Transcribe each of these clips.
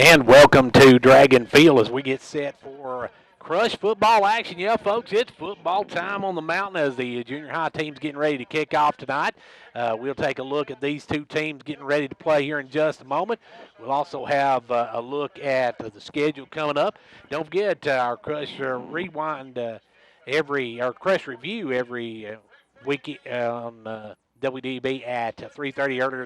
And welcome to Dragon Field as we get set for Crush football action. Yeah, folks, it's football time on the mountain as the junior high team's getting ready to kick off tonight. We'll take a look at these two teams getting ready to play here in just a moment. We'll also have a look at the schedule coming up. Don't forget our Crush Rewind our Crush Review every week on WDB at 3:30 earlier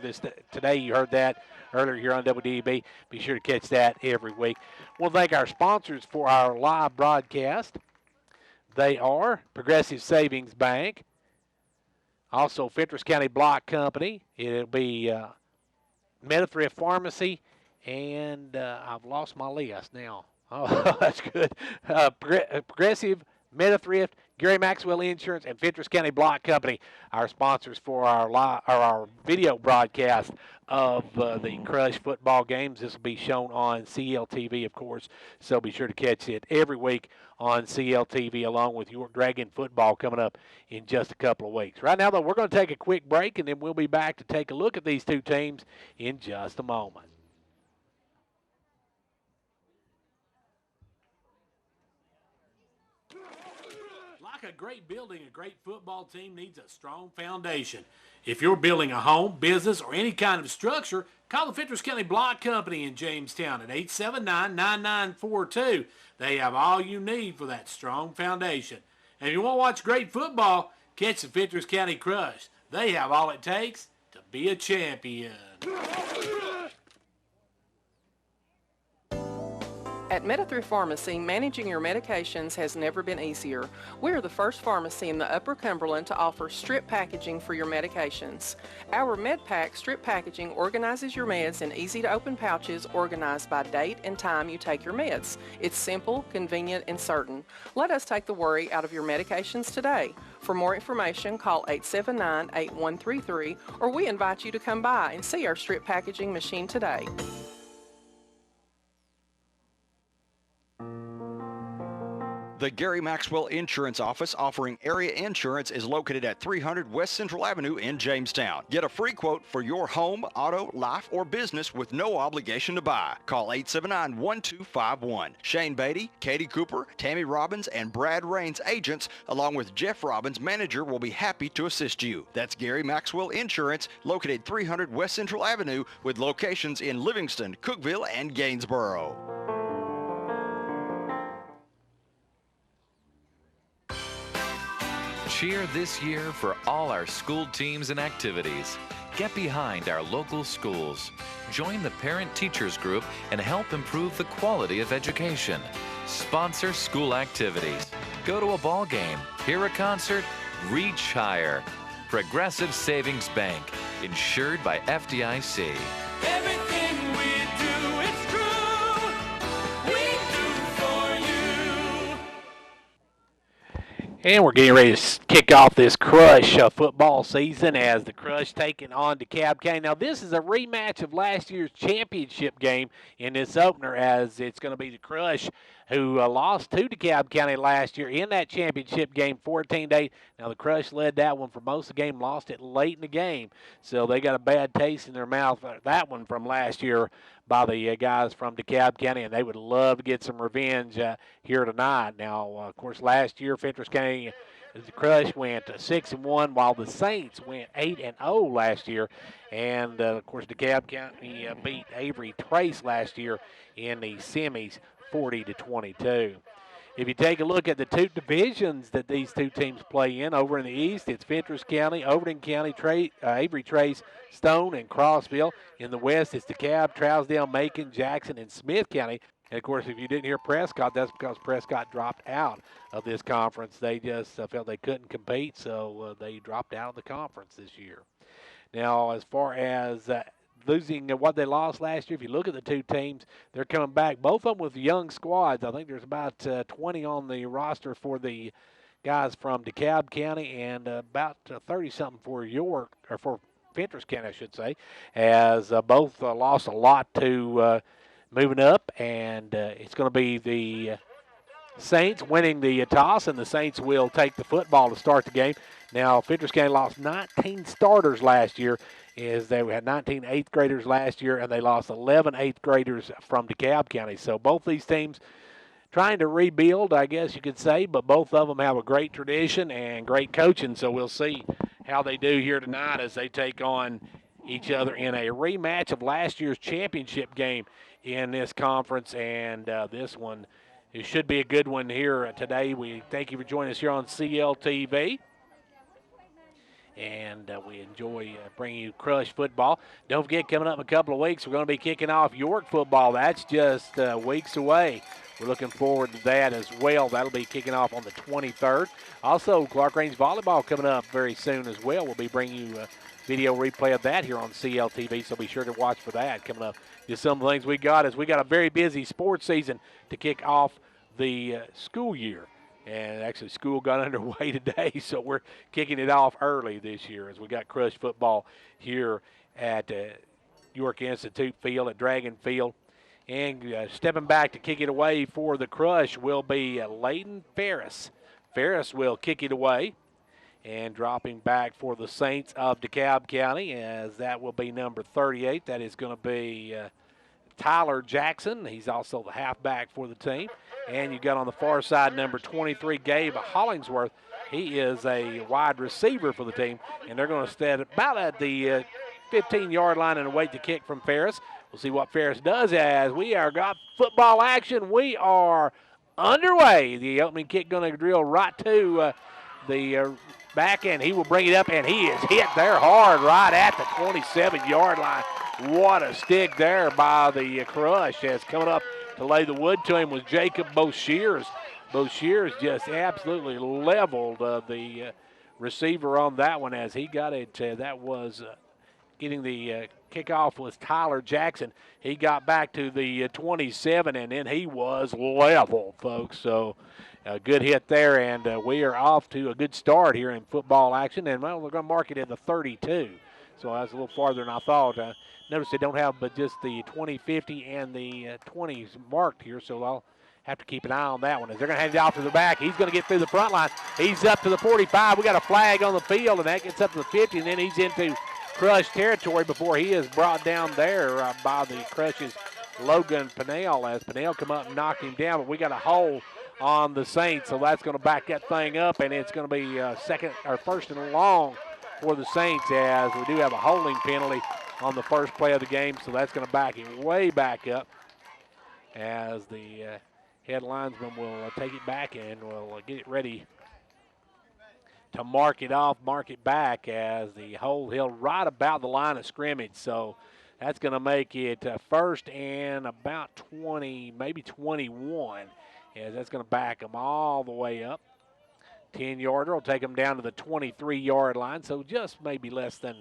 today. You heard that earlier here on WDB. Be sure to catch that every week. We'll thank our sponsors for our live broadcast. They are Progressive Savings Bank, also Fentress County Block Company. It'll be Metathrift Pharmacy, and I've lost my list now. Oh, that's good. Progressive, Metathrift, Gary Maxwell Insurance, and Fentress County Block Company, our sponsors for our video broadcast of the Crush football games. This will be shown on CLTV, of course, so be sure to catch it every week on CLTV along with York Dragon football coming up in just a couple of weeks. Right now, though, we're going to take a quick break, and then we'll be back to take a look at these two teams in just a moment. Like a great building, a great football team needs a strong foundation. If you're building a home, business, or any kind of structure, call the Fentress County Block Company in Jamestown at 879-9942. They have all you need for that strong foundation. And if you want to watch great football, catch the Fentress County Crush. They have all it takes to be a champion. At Metathrift Pharmacy, managing your medications has never been easier. We are the first pharmacy in the Upper Cumberland to offer strip packaging for your medications. Our MedPack strip packaging organizes your meds in easy-to-open pouches organized by date and time you take your meds. It's simple, convenient, and certain. Let us take the worry out of your medications today. For more information, call 879-8133, or we invite you to come by and see our strip packaging machine today. The Gary Maxwell Insurance Office offering area insurance is located at 300 West Central Avenue in Jamestown. Get a free quote for your home, auto, life, or business with no obligation to buy. Call 879-1251. Shane Beatty, Katie Cooper, Tammy Robbins, and Brad Rains agents, along with Jeff Robbins, manager, will be happy to assist you. That's Gary Maxwell Insurance, located 300 West Central Avenue with locations in Livingston, Cookeville, and Gainesboro. Cheer this year for all our school teams and activities. Get behind our local schools. Join the Parent Teachers Group and help improve the quality of education. Sponsor school activities. Go to a ball game, hear a concert, reach higher. Progressive Savings Bank, insured by FDIC. Everything we do, it's true. We do for you. And we're getting ready to kick off this Crush football season as the Crush taking on Dekalb County. Now, this is a rematch of last year's championship game in this opener, as it's going to be the Crush who lost to Dekalb County last year in that championship game 14-8. Now, the Crush led that one for most of the game, lost it late in the game. So they got a bad taste in their mouth, that one from last year by the guys from Dekalb County, and they would love to get some revenge here tonight. Now, of course, last year, Fentress County, the Crush went 6-1, while the Saints went 8-0 last year. And, of course, Dekalb County beat Avery Trace last year in the semis 40-22. If you take a look at the two divisions that these two teams play in, over in the east, it's Fentress County, Overton County, Avery Trace, Stone, and Crossville. In the west, it's DeKalb, Trousdale, Macon, Jackson, and Smith County. And, of course, if you didn't hear Prescott, that's because Prescott dropped out of this conference. They just felt they couldn't compete, so they dropped out of the conference this year. Now, as far as losing what they lost last year, if you look at the two teams, they're coming back, both of them with young squads. I think there's about 20 on the roster for the guys from DeKalb County and about 30-something for York, or for Fentress County, I should say, as both lost a lot to moving up, and it's going to be the Saints winning the toss, and the Saints will take the football to start the game. Now, Fentress County lost 19 starters last year, is they had 19 eighth graders last year, and they lost 11 eighth graders from DeKalb County. So both these teams trying to rebuild, I guess you could say, but both of them have a great tradition and great coaching. So we'll see how they do here tonight as they take on each other in a rematch of last year's championship game in this conference. And this one, it should be a good one here today. We thank you for joining us here on CLTV. And we enjoy bringing you Crush football. Don't forget, coming up in a couple of weeks, we're going to be kicking off York football. That's just weeks away. We're looking forward to that as well. That'll be kicking off on the 23rd. Also, Clark Range volleyball coming up very soon as well. We'll be bringing you a video replay of that here on CLTV, so be sure to watch for that coming up. Just some of the things we got is we got a very busy sports season to kick off the school year. And actually, school got underway today, so we're kicking it off early this year as we got Crush football here at York Institute Field at Dragon Field. And stepping back to kick it away for the Crush will be Layden Ferris. Ferris will kick it away. And dropping back for the Saints of DeKalb County, as that will be number 38. That is going to be Tyler Jackson. He's also the halfback for the team. And you got on the far side number 23, Gabe Hollingsworth. He is a wide receiver for the team, and they're going to stand about at the 15-yard line and await the kick from Ferris. We'll see what Ferris does as we are got football action. We are underway. The opening kick going to drill right to the back end. He will bring it up, and he is hit there hard right at the 27-yard line. What a stick there by the Crush as coming up to lay the wood to him was Jacob Boshears. Boshears just absolutely leveled the receiver on that one as he got it. That was getting the kickoff was Tyler Jackson. He got back to the 27, and then he was leveled, folks. So a good hit there, and we are off to a good start here in football action. And, well, we're going to mark it at the 32. So that's a little farther than I thought. Notice they don't have but just the 20, 50, and the 20s marked here, so I'll have to keep an eye on that one. As they're going to hand it off to the back, he's going to get through the front line. He's up to the 45. We got a flag on the field, and that gets up to the 50, and then he's into Crush territory before he is brought down there by the Crush's Logan Pinnell as Pinnell come up and knocked him down, but we got a hole on the Saints, so that's going to back that thing up, and it's going to be first and long for the Saints as we do have a holding penalty on the first play of the game, so that's going to back it way back up as the head linesman will take it back and will get it ready to mark it off, mark it back as the hold held right about the line of scrimmage. So that's going to make it first and about 20, maybe 21, as that's going to back them all the way up. 10-yarder will take them down to the 23-yard line, so just maybe less than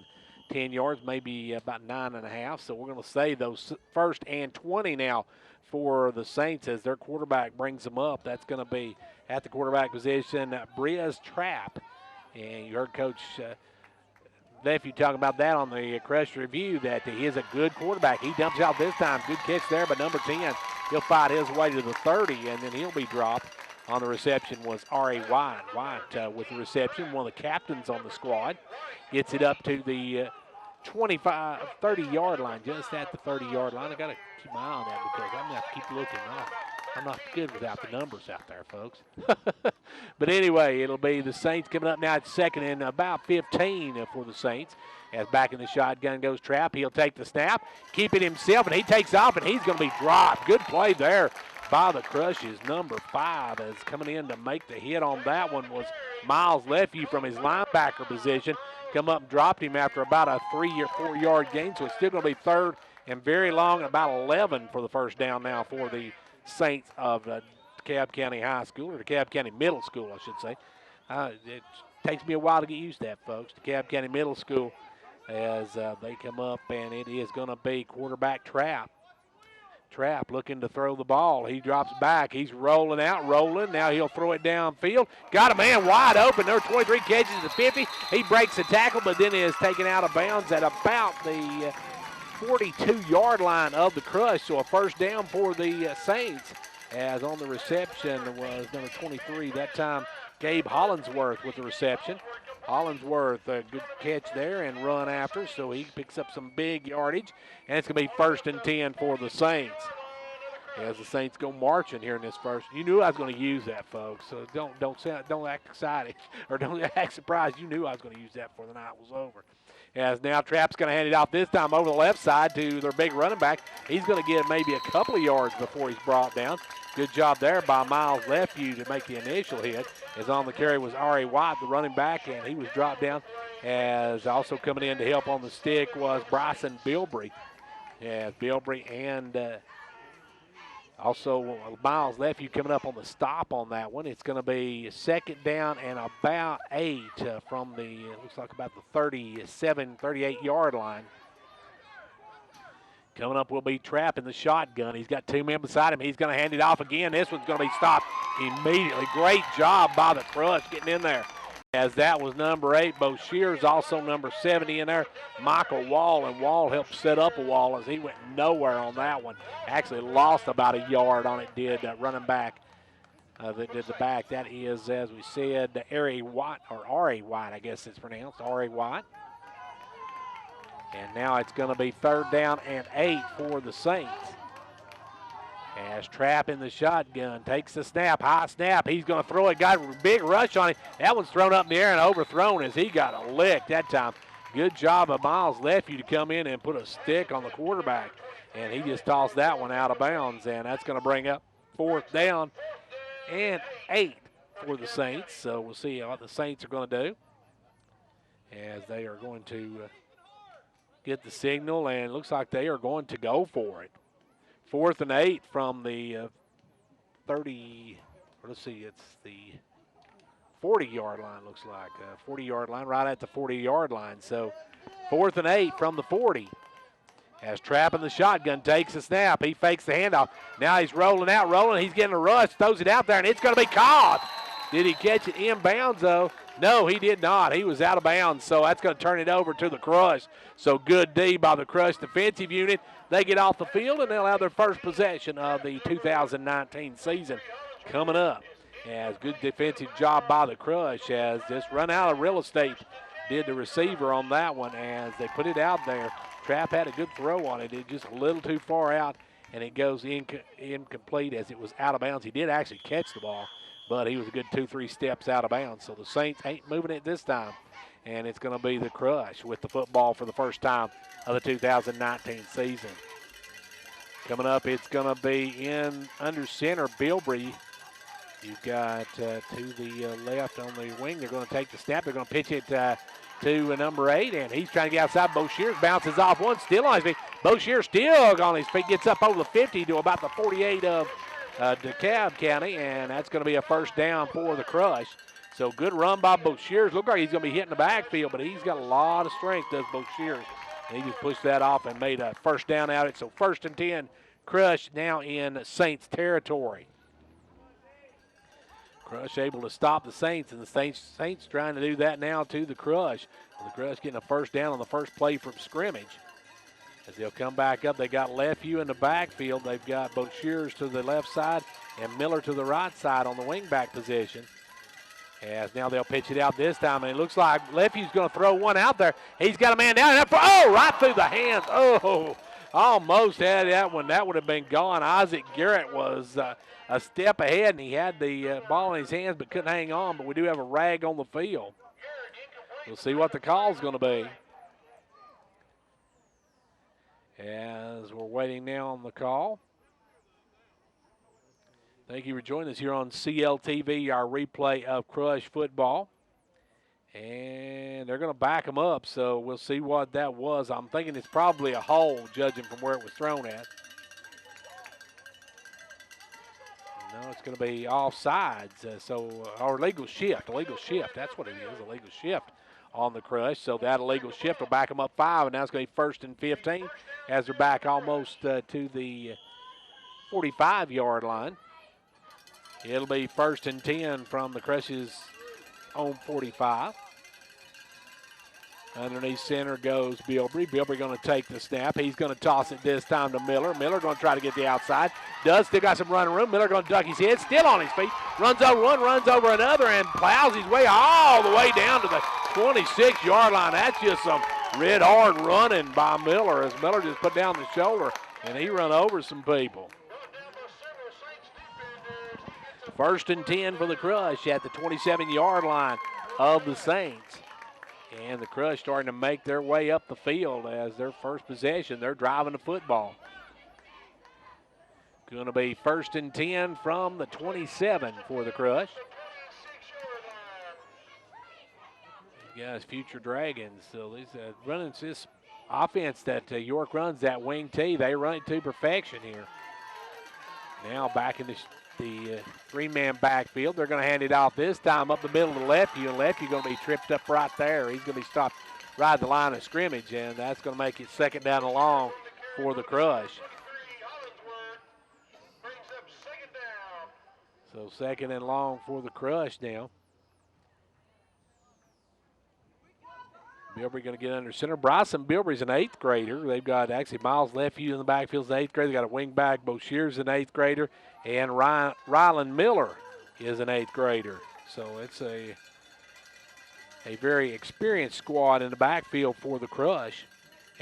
10 yards, maybe about 9.5. So we're going to say those first and 20 now for the Saints as their quarterback brings them up. That's going to be at the quarterback position, Briaz Trapp. And you heard Coach Nephew talking about that on the Crush review, that he is a good quarterback. He dumps out this time. Good catch there, but number 10, he'll fight his way to the 30, and then he'll be dropped. On the reception was R.A. White. White with the reception, one of the captains on the squad. Gets it up to the 30-yard line, just at the 30-yard line. I got to keep my eye on that because I'm going to have to keep looking. I'm not good without the numbers out there, folks. But anyway, it'll be the Saints coming up now at second and about 15 for the Saints. As back in the shotgun goes Trapp. He'll take the snap, keep it himself, and he takes off, and he's going to be dropped. Good play there by the Crushes. Number 5 is coming in to make the hit on that one was Miles Leffey from his linebacker position. Come up and dropped him after about a 3 or 4 yard gain, so it's still going to be third and very long, about 11 for the first down now for the Saints of DeKalb County High School, or DeKalb County Middle School, I should say. It takes me a while to get used to that, folks. DeKalb County Middle School as they come up, and it is going to be quarterback Trapp. Trapp looking to throw the ball. He drops back. He's rolling. Now he'll throw it downfield. Got a man wide open. There are 23 catches to 50. He breaks the tackle, but then is taken out of bounds at about the 42-yard line of the Crush. So a first down for the Saints. As on the reception was number 23. That time, Gabe Hollingsworth with the reception. Hollingsworth, a good catch there and run after, so he picks up some big yardage, and it's going to be 1st and 10 for the Saints. As the Saints go marching here in this first, you knew I was going to use that, folks. So don't act excited or don't act surprised. You knew I was going to use that before the night was over. As now Trapp's going to hand it off this time over the left side to their big running back. He's going to get maybe a couple of yards before he's brought down. Good job there by Miles Lefeview to make the initial hit. As on the carry was R.A. White, the running back, and he was dropped down. As also coming in to help on the stick was Bryson Bilbrey. As Bilbrey and also Miles Lefeview coming up on the stop on that one. It's going to be 2nd down and about 8 from the, looks like about the 37, 38-yard line. Coming up will be Trapp in the shotgun. He's got 2 men beside him. He's going to hand it off again. This one's going to be stopped immediately. Great job by the Crush getting in there. As that was number 8. Bo Shears, also number 70 in there. Michael Wall, and Wall helped set up a wall as he went nowhere on that one. Actually lost about a yard on it, did running back. That did the back. That is, as we said, R.A. White, or R.A. White, I guess it's pronounced, R.A. White. And now it's going to be 3rd down and 8 for the Saints. As Trapp in the shotgun takes the snap, high snap. He's going to throw it. Got a big rush on it. That one's thrown up in the air and overthrown as he got a lick that time. Good job of Miles Lefeview to come in and put a stick on the quarterback. And he just tossed that one out of bounds. And that's going to bring up 4th down and 8 for the Saints. So we'll see what the Saints are going to do as they are going to get the signal. And it looks like they are going to go for it. 4th and 8 from the 30, or let's see, it's the 40-yard line, looks like. 40-yard line, right at the 40-yard line. So 4th and 8 from the 40. As Trapp in the shotgun takes a snap. He fakes the handoff. Now he's rolling. He's getting a rush, throws it out there, and it's going to be caught. Did he catch it inbounds, though? No, he did not. He was out of bounds, so that's going to turn it over to the Crush. So good D by the Crush defensive unit. They get off the field, and they'll have their first possession of the 2019 season coming up. As good defensive job by the Crush as just run out of real estate did the receiver on that one as they put it out there. Trapp had a good throw on it. It just a little too far out, and it goes incomplete as it was out of bounds. He did actually catch the ball, but he was a good 2-3 steps out of bounds. So the Saints ain't moving it this time, and it's going to be the Crush with the football for the first time of the 2019 season. Coming up, it's going to be in under center, Bilbrey. You've got to the left on the wing. They're going to take the snap. They're going to pitch it to number 8, and he's trying to get outside. Bo Shears bounces off one, still on his feet. Bo Shears still on his feet, gets up over the 50 to about the 48 of Dekalb County, and that's going to be a 1st down for the Crush. So good run by Bo Shears. Looked like he's going to be hitting the backfield, but he's got a lot of strength, does Bo Shears. And he just pushed that off and made a 1st down out of it. So 1st and 10, Crush now in Saints territory. Crush able to stop the Saints, and the Saints trying to do that now to the Crush. And the Crush getting a 1st down on the first play from scrimmage. As they'll come back up, they got Lefeview in the backfield. They've got Bo Shears to the left side and Miller to the right side on the wingback position. As now they'll pitch it out this time, and it looks like Lefiew's going to throw one out there. He's got a man down. Right through the hands. Oh, almost had that one. That would have been gone. Isaac Garrett was a step ahead, and he had the ball in his hands but couldn't hang on. But we do have a rag on the field. We'll see what the call's going to be. As we're waiting now on the call. Thank you for joining us here on CLTV, our replay of Crush football. And they're going to back them up, so we'll see what that was. I'm thinking it's probably a hold, judging from where it was thrown at. No, it's going to be offsides, or illegal shift. That's what it is, illegal shift on the Crush. So that illegal shift will back them up 5, and now it's going to be 1st and 15 as they're back almost to the 45-yard line. It'll be 1st and 10 from the Crush's own 45. Underneath center goes Bilbrey. Bilbrey going to take the snap. He's going to toss it this time to Miller. Miller going to try to get the outside. Still got some running room. Miller going to duck his head. Still on his feet. Runs over one, runs over another, and plows his way all the way down to the 26-yard line. That's just some red hard running by Miller as Miller just put down the shoulder and he run over some people. 1st and 10 for the Crush at the 27-yard line of the Saints. And the Crush starting to make their way up the field as their first possession. They're driving the football. Going to be 1st and 10 from the 27 for the Crush. These guys, future Dragons. So these running this offense that York runs, that wing T, they run it to perfection here. Now back in the three-man backfield. They're going to hand it off this time up the middle to Lefty, and Lefty going to be tripped up right there. He's going to be stopped right at the line of scrimmage, and that's going to make it 2nd down and long for the Crush. So 2nd and long for the Crush now. Bilbrey going to get under center. Bryson Bilbrey's an 8th grader. They've got actually Miles Lefty in the backfield, an 8th grader. They got a wing back. Bo Shears an 8th grader, and Rylan Miller is an 8th grader. So it's a very experienced squad in the backfield for the Crush.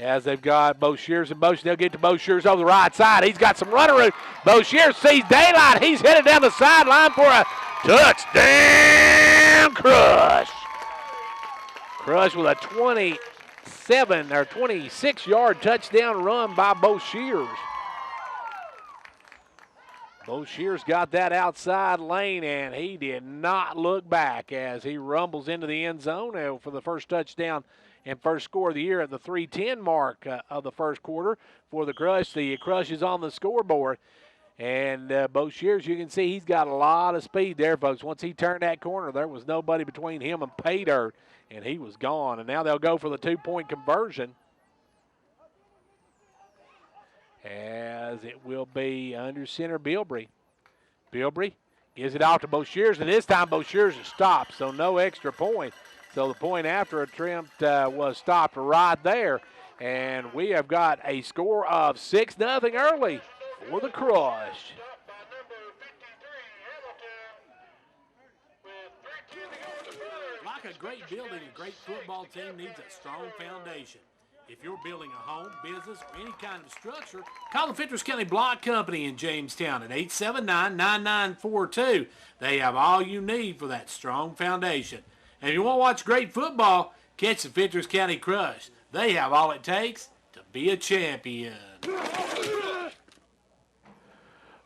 As they've got Bo Shears in motion, they'll get to Bo Shears over the right side. He's got some running room. Bo Shears sees daylight. He's headed down the sideline for a touchdown, Crush. Crush with a 27 or 26-yard touchdown run by Bo Shears. Bo Shears got that outside lane, and he did not look back as he rumbles into the end zone for the first touchdown and first score of the year at the 3:10 mark of the first quarter for the Crush. The Crush is on the scoreboard. And Bo Shears, you can see he's got a lot of speed there, folks. Once he turned that corner, there was nobody between him and pay dirt, and he was gone. And now they'll go for the 2-point conversion, as it will be under center Bilbrey. Bilbrey gives it off to Bo Shears, and this time Bo Shears is stopped, so no extra point. So the point after attempt was stopped right there, and we have got a score of 6-0 early for the Crush. Like a great building, a great football team needs a strong foundation. If you're building a home, business, or any kind of structure, call the Fentress County Block Company in Jamestown at 879-9942. They have all you need for that strong foundation. And if you want to watch great football, catch the Fentress County Crush. They have all it takes to be a champion.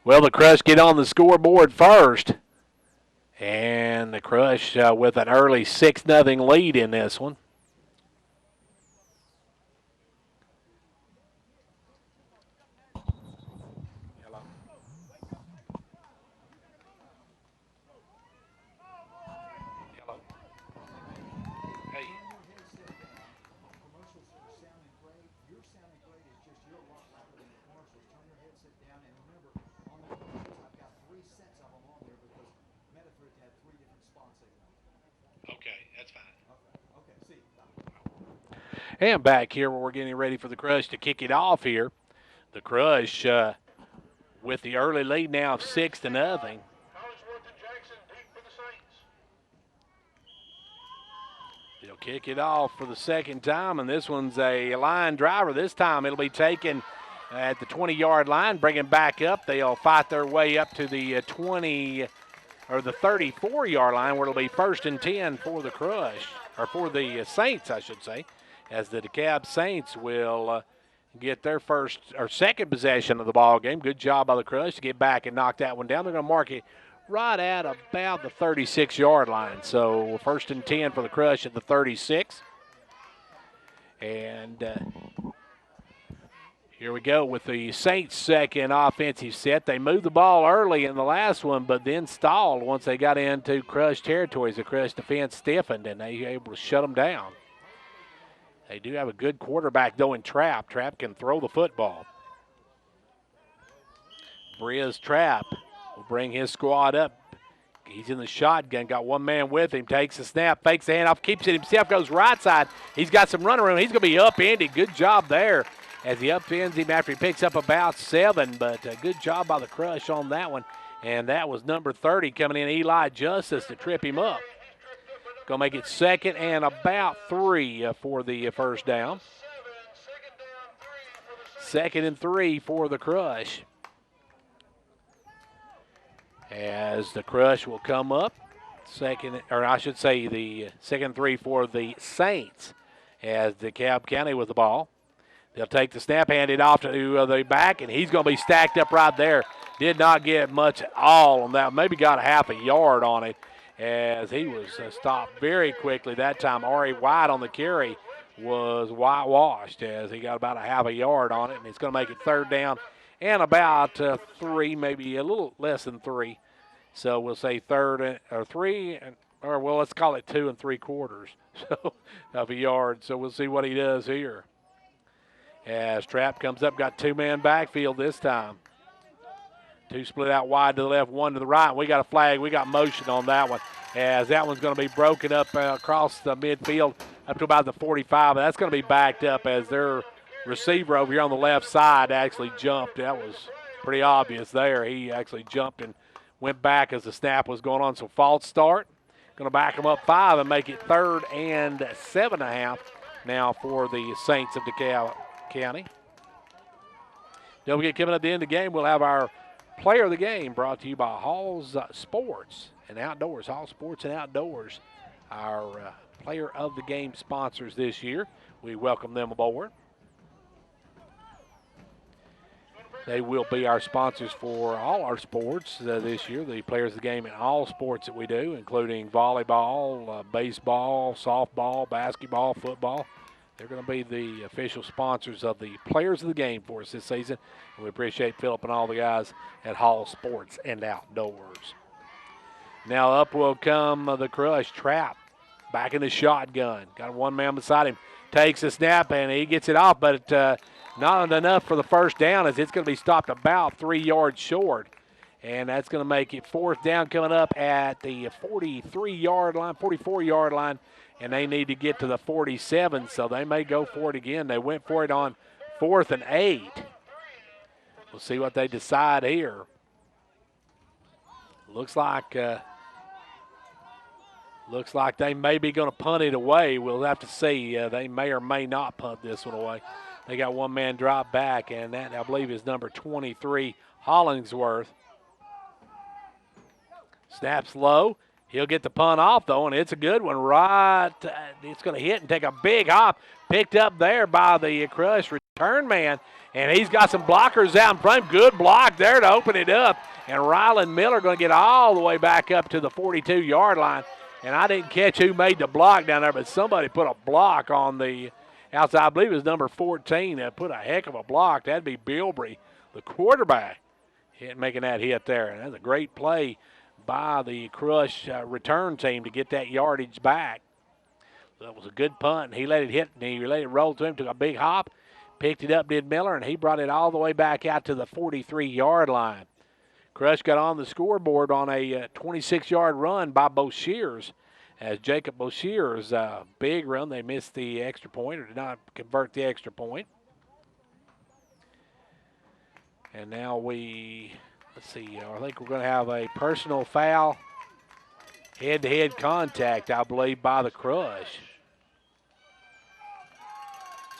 Well, the Crush get on the scoreboard first. And the Crush with an early 6-0 lead in this one. And back here where we're getting ready for the Crush to kick it off here. The Crush with the early lead now of 6-0. They'll kick it off for the second time, and this one's a line driver. This time it'll be taken at the 20-yard line, bring it back up. They'll fight their way up to the 20 or the 34-yard line, where it'll be 1st and 10 for the Crush, or for the Saints, I should say, as the Dekalb Saints will get their first or second possession of the ball game. Good job by the Crush to get back and knock that one down. They're going to mark it right at about the 36-yard line. So 1st and 10 for the Crush at the 36. And here we go with the Saints' second offensive set. They moved the ball early in the last one, but then stalled once they got into Crush territories. The Crush defense stiffened, and they were able to shut them down. They do have a good quarterback, though, in Trapp. Trapp can throw the football. Briz Trapp will bring his squad up. He's in the shotgun, got one man with him, takes the snap, fakes the handoff, keeps it himself, goes right side. He's got some running room. He's going to be upended. Good job there as he upends him after he picks up about 7, but good job by the Crush on that one. And that was number 30 coming in, Eli Justice, to trip him up. Going to make it 2nd and about 3 for the first down. 2nd and 3 for the Crush. As the Crush will come up. Second, or I should say the 2nd and 3 for the Saints. As DeKalb County with the ball. They'll take the snap, hand it off to the back, and he's going to be stacked up right there. Did not get much at all on that. Maybe got a half a yard on it as he was stopped very quickly. That time, Ari White on the carry was whitewashed as he got about a half a yard on it, and it's going to make it 3rd down and about 3, maybe a little less than 3. So we'll say 3rd or 3, or well, let's call it 2 3/4 so of a yard. So we'll see what he does here. As Trapp comes up, got 2-man backfield this time. 2 split out wide to the left, 1 to the right. We got a flag. We got motion on that one. As that one's going to be broken up across the midfield up to about the 45. That's going to be backed up as their receiver over here on the left side actually jumped. That was pretty obvious there. He actually jumped and went back as the snap was going on. So false start. Going to back them up 5 and make it 3rd and 7.5 now for the Saints of DeKalb County. Don't forget, coming at the end of the game, we'll have our player of the game brought to you by Hall's Sports and Outdoors. Hall Sports and Outdoors, our player of the game sponsors this year. We welcome them aboard. They will be our sponsors for all our sports this year, the players of the game in all sports that we do, including volleyball, baseball, softball, basketball, football. They're going to be the official sponsors of the players of the game for us this season. And we appreciate Philip and all the guys at Hall Sports and Outdoors. Now up will come the Crush. Trapp back in the shotgun. Got 1 man beside him. Takes a snap and he gets it off, but not enough for the first down as it's going to be stopped about 3 yards short. And that's going to make it 4th down coming up at the 43-yard line, 44-yard line. And they need to get to the 47, so they may go for it again. They went for it on 4th and 8. We'll see what they decide here. Looks like they may be going to punt it away. We'll have to see. They may or may not punt this one away. They got 1 man drop back, and that, I believe, is number 23, Hollingsworth. Snaps low. He'll get the punt off, though, and it's a good one. Right, it's going to hit and take a big hop. Picked up there by the Crush return man, and he's got some blockers out in front. Good block there to open it up, and Ryland Miller going to get all the way back up to the 42-yard line. And I didn't catch who made the block down there, but somebody put a block on the outside. I believe it was number 14 that put a heck of a block. That'd be Bilbrey, the quarterback, making that hit there. And that's a great play by the Crush return team to get that yardage back. That was a good punt, and he let it hit, and he let it roll to him, took a big hop, picked it up, did Miller, and he brought it all the way back out to the 43-yard line. Crush got on the scoreboard on a 26-yard run by Boshears, as Jacob Boshears' big run. They missed the extra point or did not convert the extra point. And now let's see, I think we're going to have a personal foul, head-to-head contact, I believe, by the Crush.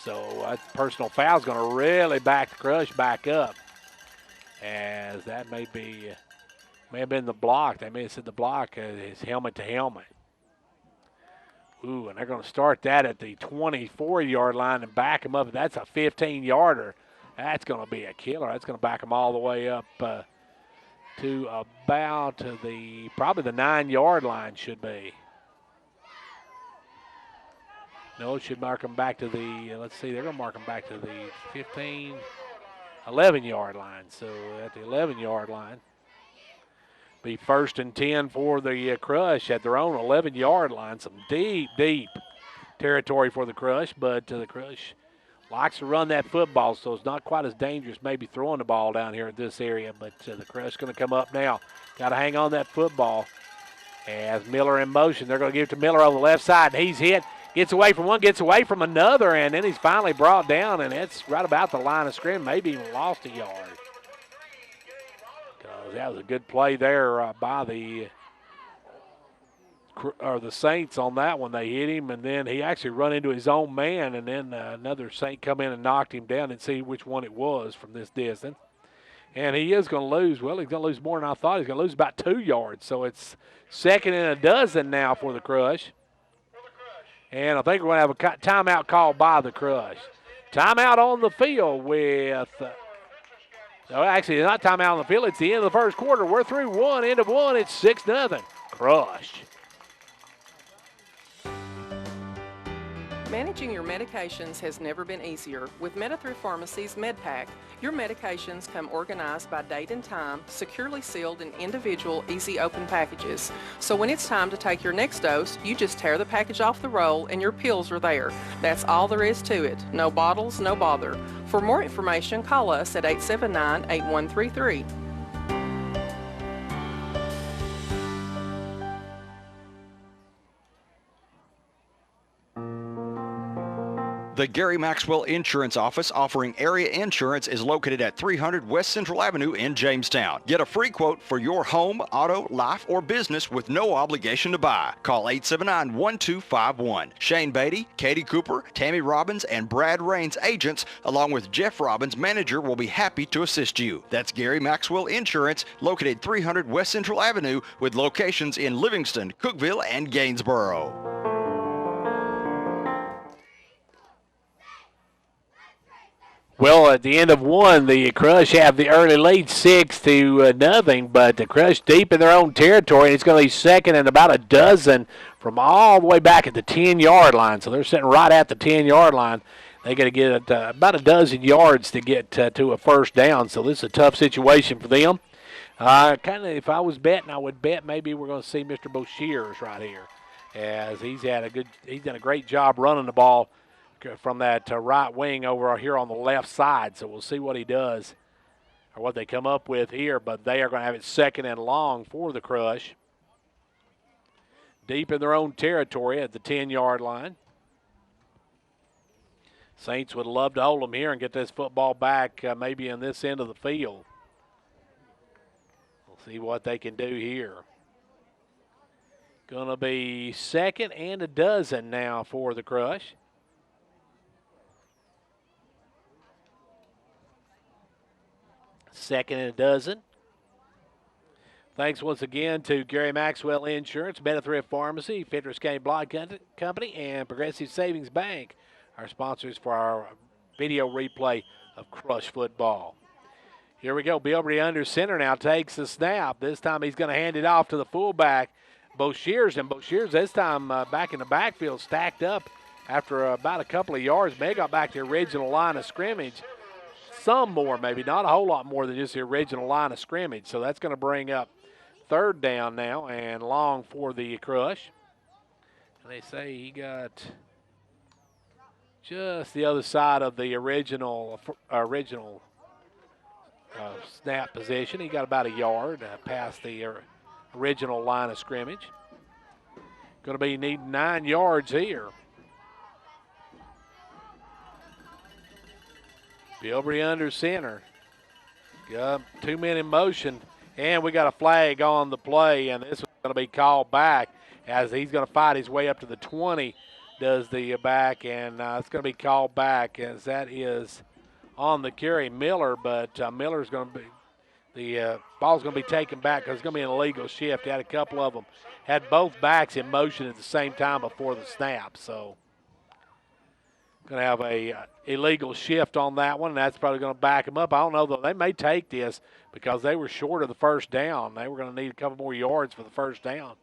So that personal foul is going to really back the Crush back up, as that may have been the block. They may have said the block is helmet to helmet. Ooh, and they're going to start that at the 24-yard line and back them up. That's a 15-yarder. That's going to be a killer. That's going to back them all the way up to about probably the 9-yard line should be. No, it should mark them back to the, let's see, they're going to mark them back to the 11-yard line. So at the 11-yard line, be 1st and 10 for the Crush at their own 11-yard line. Some deep territory for the Crush, but the Crush likes to run that football, so it's not quite as dangerous maybe throwing the ball down here in this area, but the Crush going to come up now. Got to hang on that football. As Miller in motion, they're going to give it to Miller on the left side, and he's hit. Gets away from one, gets away from another, and then he's finally brought down, and it's right about the line of scrimmage, maybe even lost a yard. Because that was a good play there by the the Saints on that one. They hit him, and then he actually run into his own man, and then another Saint come in and knocked him down and see which one it was from this distance. And he is going to lose. Well, he's going to lose more than I thought. He's going to lose about 2 yards. So it's 2nd and 12 now for the Crush. And I think we're going to have a timeout called by the Crush. Timeout on the field with no, actually, it's not timeout on the field. It's the end of the first quarter. We're through one, end of one. It's 6-0. Crush. Managing your medications has never been easier. With Meta-Thrift Pharmacy's MedPack, your medications come organized by date and time, securely sealed in individual, easy open packages. So when it's time to take your next dose, you just tear the package off the roll and your pills are there. That's all there is to it. No bottles, no bother. For more information, call us at 879-8133. The Gary Maxwell Insurance Office offering area insurance is located at 300 West Central Avenue in Jamestown. Get a free quote for your home, auto, life, or business with no obligation to buy. Call 879-1251. Shane Beatty, Katie Cooper, Tammy Robbins, and Brad Rains agents, along with Jeff Robbins, manager, will be happy to assist you. That's Gary Maxwell Insurance, located 300 West Central Avenue with locations in Livingston, Cookeville, and Gainsboro. Well, at the end of one, the Crush have the early lead 6-0, but the Crush deep in their own territory, and it's going to be 2nd and about 12 from all the way back at the 10-yard line. So they're sitting right at the 10-yard line. They got to get about 12 yards to get to a first down. So this is a tough situation for them. If I was betting, I would bet maybe we're going to see Mr. Boshears right here, as he's done a great job running the ball from that right wing over here on the left side. So we'll see what he does or what they come up with here. But they are going to have it 2nd and long for the Crush. Deep in their own territory at the 10-yard line. Saints would love to hold them here and get this football back maybe in this end of the field. We'll see what they can do here. Going to be 2nd and 12 now for the Crush. 2nd and 12. Thanks once again to Gary Maxwell Insurance, Meta-Thrift Pharmacy, Fentress County Blood Company, and Progressive Savings Bank, our sponsors for our video replay of Crush football. Here we go. Bilbrey under center now takes the snap. This time he's going to hand it off to the fullback, Boshears, and Boshears this time back in the backfield, stacked up after about a couple of yards. May got back to the original line of scrimmage. Some more, maybe not a whole lot more than just the original line of scrimmage. So that's going to bring up 3rd down now and long for the Crush. And they say he got just the other side of the original snap position. He got about a yard past the original line of scrimmage. Going to be needing 9 yards here. Bilbrey under center. Got 2 men in motion, and we got a flag on the play, and this is going to be called back as he's going to fight his way up to the 20, does the back, and it's going to be called back as that is on the carry Miller, but Miller's going to be, the ball's going to be taken back because it's going to be an illegal shift. He had a couple of them, had both backs in motion at the same time before the snap, so going to have a illegal shift on that one, and that's probably going to back them up. I don't know, though. They may take this because they were short of the first down. They were going to need a couple more yards for the first down,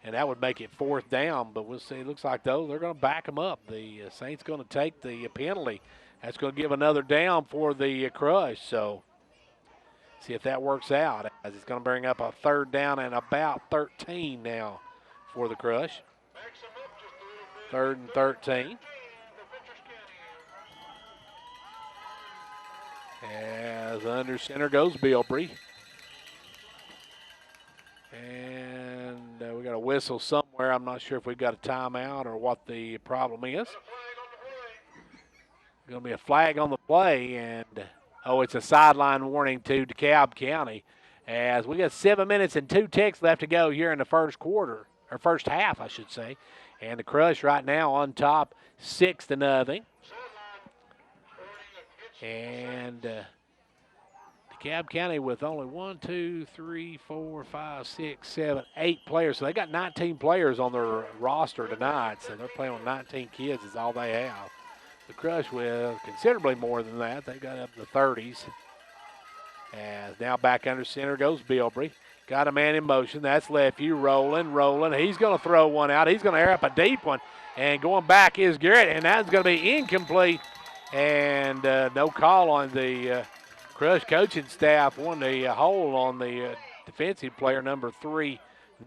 and that would make it 4th down. But we'll see. It looks like, though, they're going to back them up. The Saints going to take the penalty. That's going to give another down for the Crush. So see if that works out, as it's going to bring up a 3rd down and about 13 now for the Crush. 3rd and 13. As under center goes Bilbrey. And we got a whistle somewhere. I'm not sure if we've got a timeout or what the problem is. Going to be a flag on the play, and it's a sideline warning to DeKalb County, as we got 7 minutes and 2 ticks left to go here in the first quarter. or first half, I should say. And the Crush right now on top, 6-0. And DeKalb County with only 1, 2, 3, 4, 5, 6, 7, 8 players. So they got 19 players on their roster tonight. So they're playing with 19 kids is all they have. The Crush with considerably more than that. They got up to the 30s. As now back under center goes Bilbrey. Got a man in motion. That's Lefty rolling. He's going to throw one out. He's going to air up a deep one. And going back is Garrett, and that's going to be incomplete. And no call on the Crush coaching staff. Won the hold on the defensive player, number 3,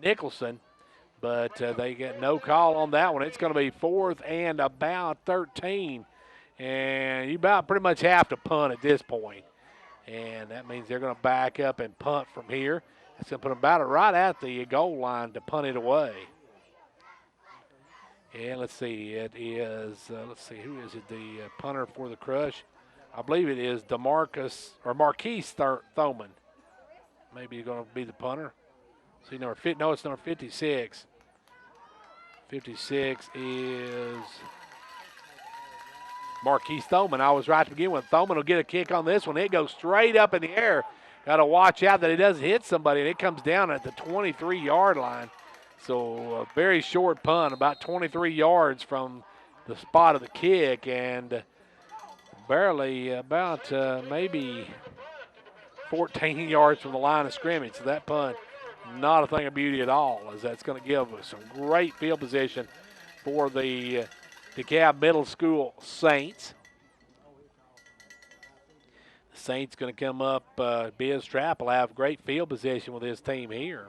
Nicholson. But they get no call on that one. It's going to be 4th and about 13. And you about pretty much have to punt at this point. And that means they're going to back up and punt from here. That's going to put them about right at the goal line to punt it away. And let's see, it is, who is it, the punter for the Crush? I believe it is Marquise Thoman. Maybe he's going to be the punter. See, no, it's number 56. 56 is Marquise Thoman. I was right to begin with. Thoman will get a kick on this one. It goes straight up in the air. Got to watch out that it doesn't hit somebody, and it comes down at the 23-yard line. So a very short punt, about 23 yards from the spot of the kick, and barely about maybe 14 yards from the line of scrimmage. So that punt, not a thing of beauty at all, as that's going to give us some great field position for the DeKalb Middle School Saints. The Saints going to come up. Biz Trapp will have great field position with his team here.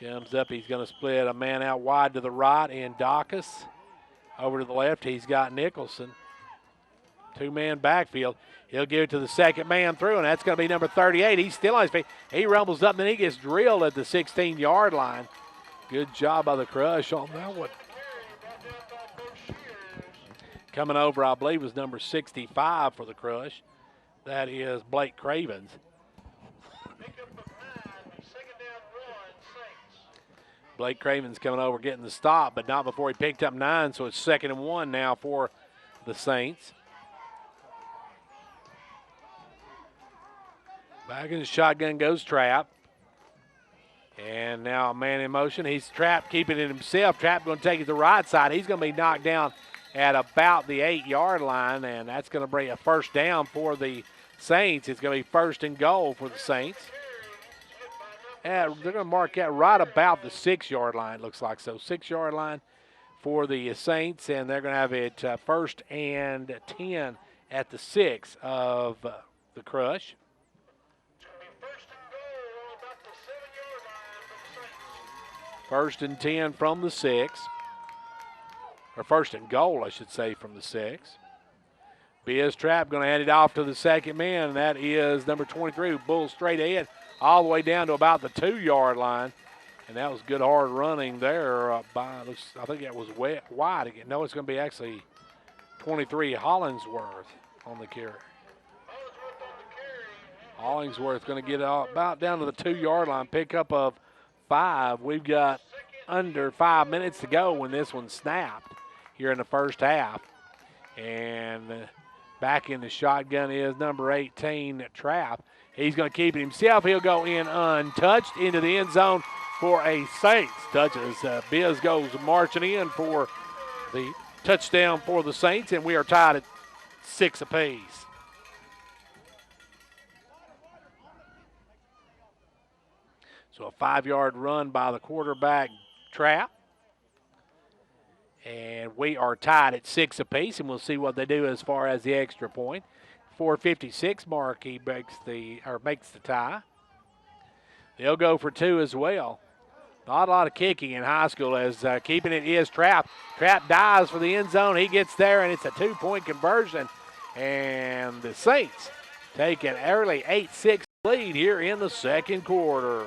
Comes up, he's going to split a man out wide to the right in Dacus. Over to the left, he's got Nicholson. 2-man backfield. He'll give it to the second man through, and that's going to be number 38. He's still on his feet. He rumbles up, and then he gets drilled at the 16-yard line. Good job by the Crush on that one. Coming over, I believe, was number 65 for the Crush. That is Blake Cravens. Blake Cravens coming over, getting the stop, but not before he picked up 9, so it's 2nd and 1 now for the Saints. Back in the shotgun goes Trapp. And now a man in motion. He's Trapp keeping it himself. Trapp going to take it to the right side. He's going to be knocked down at about the 8-yard line, and that's going to bring a first down for the Saints. It's going to be 1st and goal for the Saints. And they're going to mark that right about the 6-yard line, looks like. So 6-yard line for the Saints, and they're going to have it 1st and 10 at the 6 of the Crush. 1st and 10 from the 6. Or 1st and goal, I should say, from the 6. Biz Trapp going to hand it off to the second man, and that is number 23, who bulls straight ahead all the way down to about the 2-yard line. And that was good hard running there by, I think that was wide again. No, it's going to be actually 23, Hollingsworth on the carry. Hollingsworth going to get about down to the 2-yard line, pickup of 5. We've got under 5 minutes to go when this one snapped here in the first half. And back in the shotgun is number 18, Trapp. He's going to keep it himself. He'll go in untouched into the end zone for a Saints touches. Biz goes marching in for the touchdown for the Saints, and we are tied at 6 apiece. So a 5-yard run by the quarterback, Trapp. And we are tied at 6 apiece, and we'll see what they do as far as the extra point. 4:56 mark, he makes the tie. They'll go for 2 as well. Not a lot of kicking in high school, as keeping it is Trapp. Trapp dives for the end zone. He gets there, and it's a 2-point conversion. And the Saints take an early 8-6 lead here in the second quarter.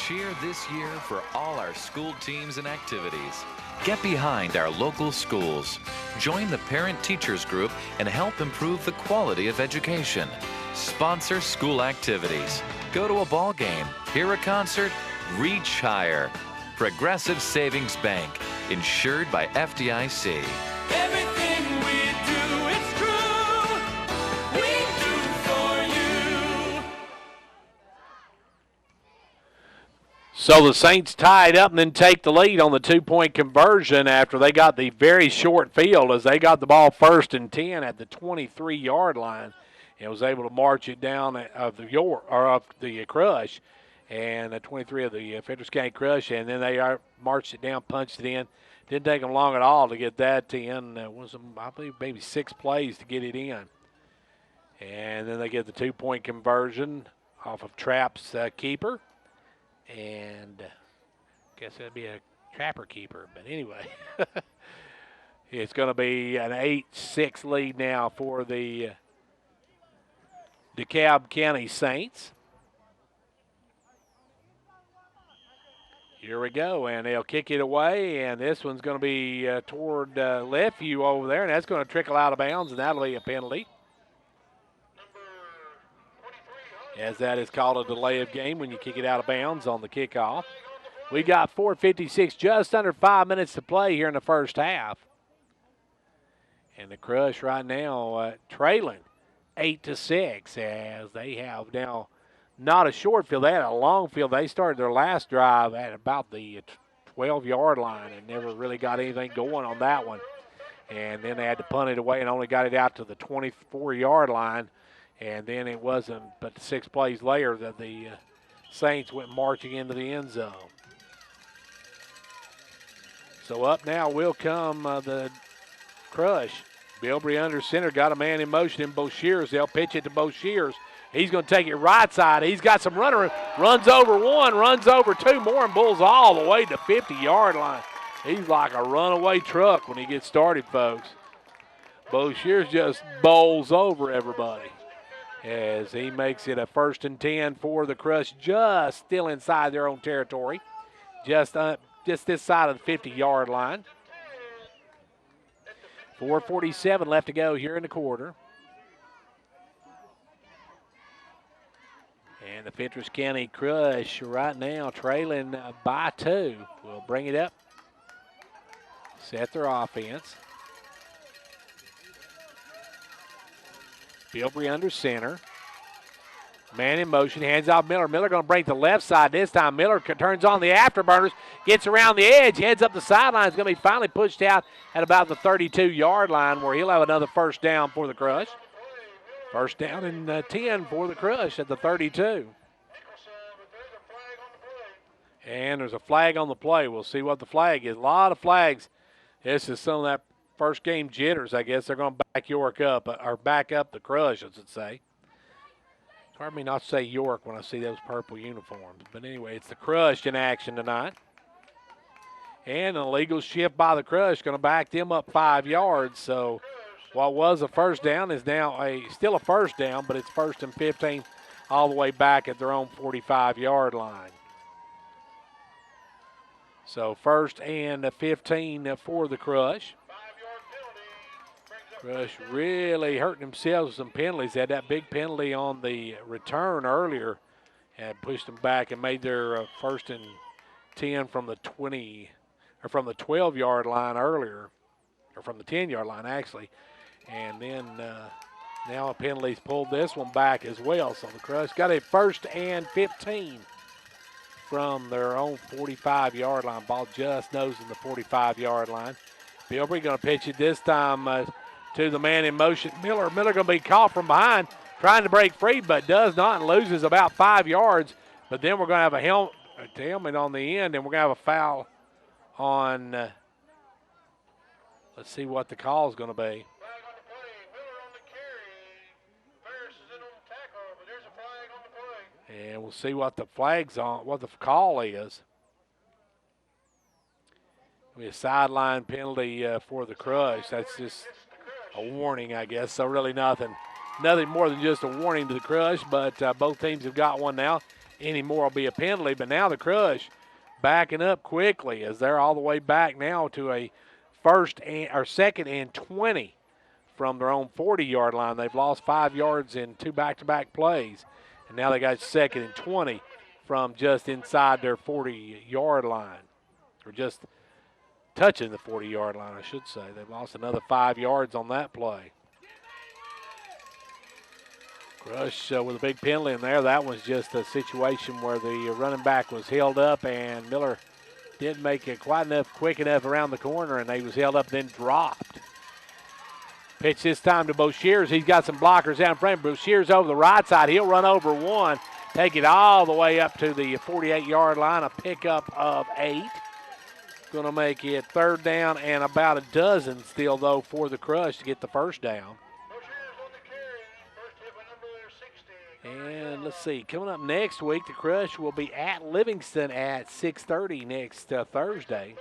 Cheer this year for all our school teams and activities. Get behind our local schools. Join the parent-teachers group and help improve the quality of education. Sponsor school activities. Go to a ball game, hear a concert, reach higher. Progressive Savings Bank, insured by FDIC. Everything we do, it's true. We do for you. So the Saints tied up and then take the lead on the two-point conversion after they got the very short field as they got the ball 1st and 10 at the 23-yard line and was able to march it down of the Crush and the 23 of the Fentress County Crush, and then they marched it down, punched it in. Didn't take them long at all to get that in. I believe maybe 6 plays to get it in. And then they get the two-point conversion off of Trapp's keeper. And I guess that'd be a trapper keeper. But anyway, it's going to be an 8-6 lead now for the DeKalb County Saints. Here we go, and they'll kick it away, and this one's going to be toward left view over there, and that's going to trickle out of bounds, and that'll be a penalty. As that is called a delay of game when you kick it out of bounds on the kickoff. We got 4:56, just under 5 minutes to play here in the first half. And the Crush right now trailing 8-6 as they have now not a short field. They had a long field. They started their last drive at about the 12-yard line and never really got anything going on that one. And then they had to punt it away and only got it out to the 24-yard line. And then it wasn't but 6 plays later that the Saints went marching into the end zone. So up now will come the Crush. Bilbrey under center, got a man in motion in Boshears. They'll pitch it to Boshears. He's going to take it right side. He's got some runner. Runs over 1, runs over 2 more, and bulls all the way to 50-yard line. He's like a runaway truck when he gets started, folks. Boshears just bowls over everybody as he makes it a 1st and 10 for the Crush, just still inside their own territory, just this side of the 50-yard line. 4:47 left to go here in the quarter. And the Fentress County Crush right now trailing by 2. We'll bring it up, set their offense. Bilbrey under center. Man in motion, hands off Miller. Miller going to break the left side this time. Miller turns on the afterburners, gets around the edge, heads up the sideline. It's going to be finally pushed out at about the 32-yard line where he'll have another first down for the Crush. First down and 10 for the Crush at the 32. And there's a flag on the play. We'll see what the flag is. A lot of flags. This is some of that first game jitters, I guess. They're going to back York up, or back up the Crush, I should say. It's hard for me not to say York when I see those purple uniforms. But anyway, it's the Crush in action tonight. And an illegal shift by the Crush going to back them up 5 yards. So what was a first down is now still a first down, but it's 1st and 15 all the way back at their own 45-yard line. So 1st and 15 for the Crush. Crush really hurting themselves with some penalties. They had that big penalty on the return earlier and pushed them back and made their 1st and 10 from the 20, or from the 12-yard line earlier, or from the 10-yard line actually. And then now a penalty's pulled this one back as well. So the Crush got a 1st and 15 from their own 45-yard line. Ball just nosing the 45-yard line. Bilbrey going to pitch it this time to the man in motion, Miller. Miller going to be caught from behind, trying to break free, but does not and loses about 5 yards. But then we're going to have a helmet on the end, and we're going to have a foul on, let's see what the call is going to be. And we'll see what the flag's on, what the call is. It'll be a sideline penalty for the Crush. That's just a warning, I guess. So really nothing more than just a warning to the Crush, but both teams have got one now. Any more will be a penalty, but now the Crush backing up quickly as they're all the way back now to a 2nd and 20 from their own 40-yard line. They've lost 5 yards in 2 back-to-back plays, and now they got 2nd and 20 from just inside their 40-yard line, or just touching the 40-yard line, I should say. They've lost another 5 yards on that play. Crush with a big penalty in there. That was just a situation where the running back was held up, and Miller didn't make it quick enough around the corner, and he was held up, then dropped. Pitch this time to Boshears. He's got some blockers down in front. Boshears over the right side. He'll run over one, take it all the way up to the 48-yard line, a pickup of 8. Going to make it 3rd down and about a dozen still, though, for the Crush to get the first down. And let's see, coming up next week, the Crush will be at Livingston at 6:30 next Thursday.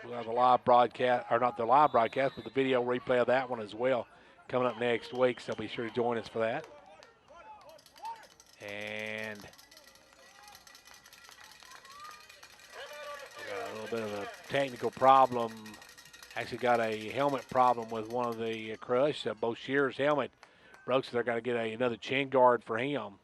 We'll have the live broadcast, or not the live broadcast, but the video replay of that one as well coming up next week, so be sure to join us for that. And we got a little bit of a technical problem. Actually got a helmet problem with one of the Crush. Boshears' helmet broke, so they're going to get another chin guard for him.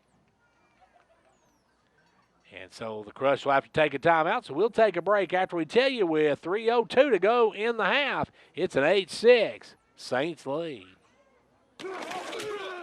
And so the Crush will have to take a timeout, so we'll take a break after we tell you with 3:02 to go in the half. It's an 8-6 Saints lead.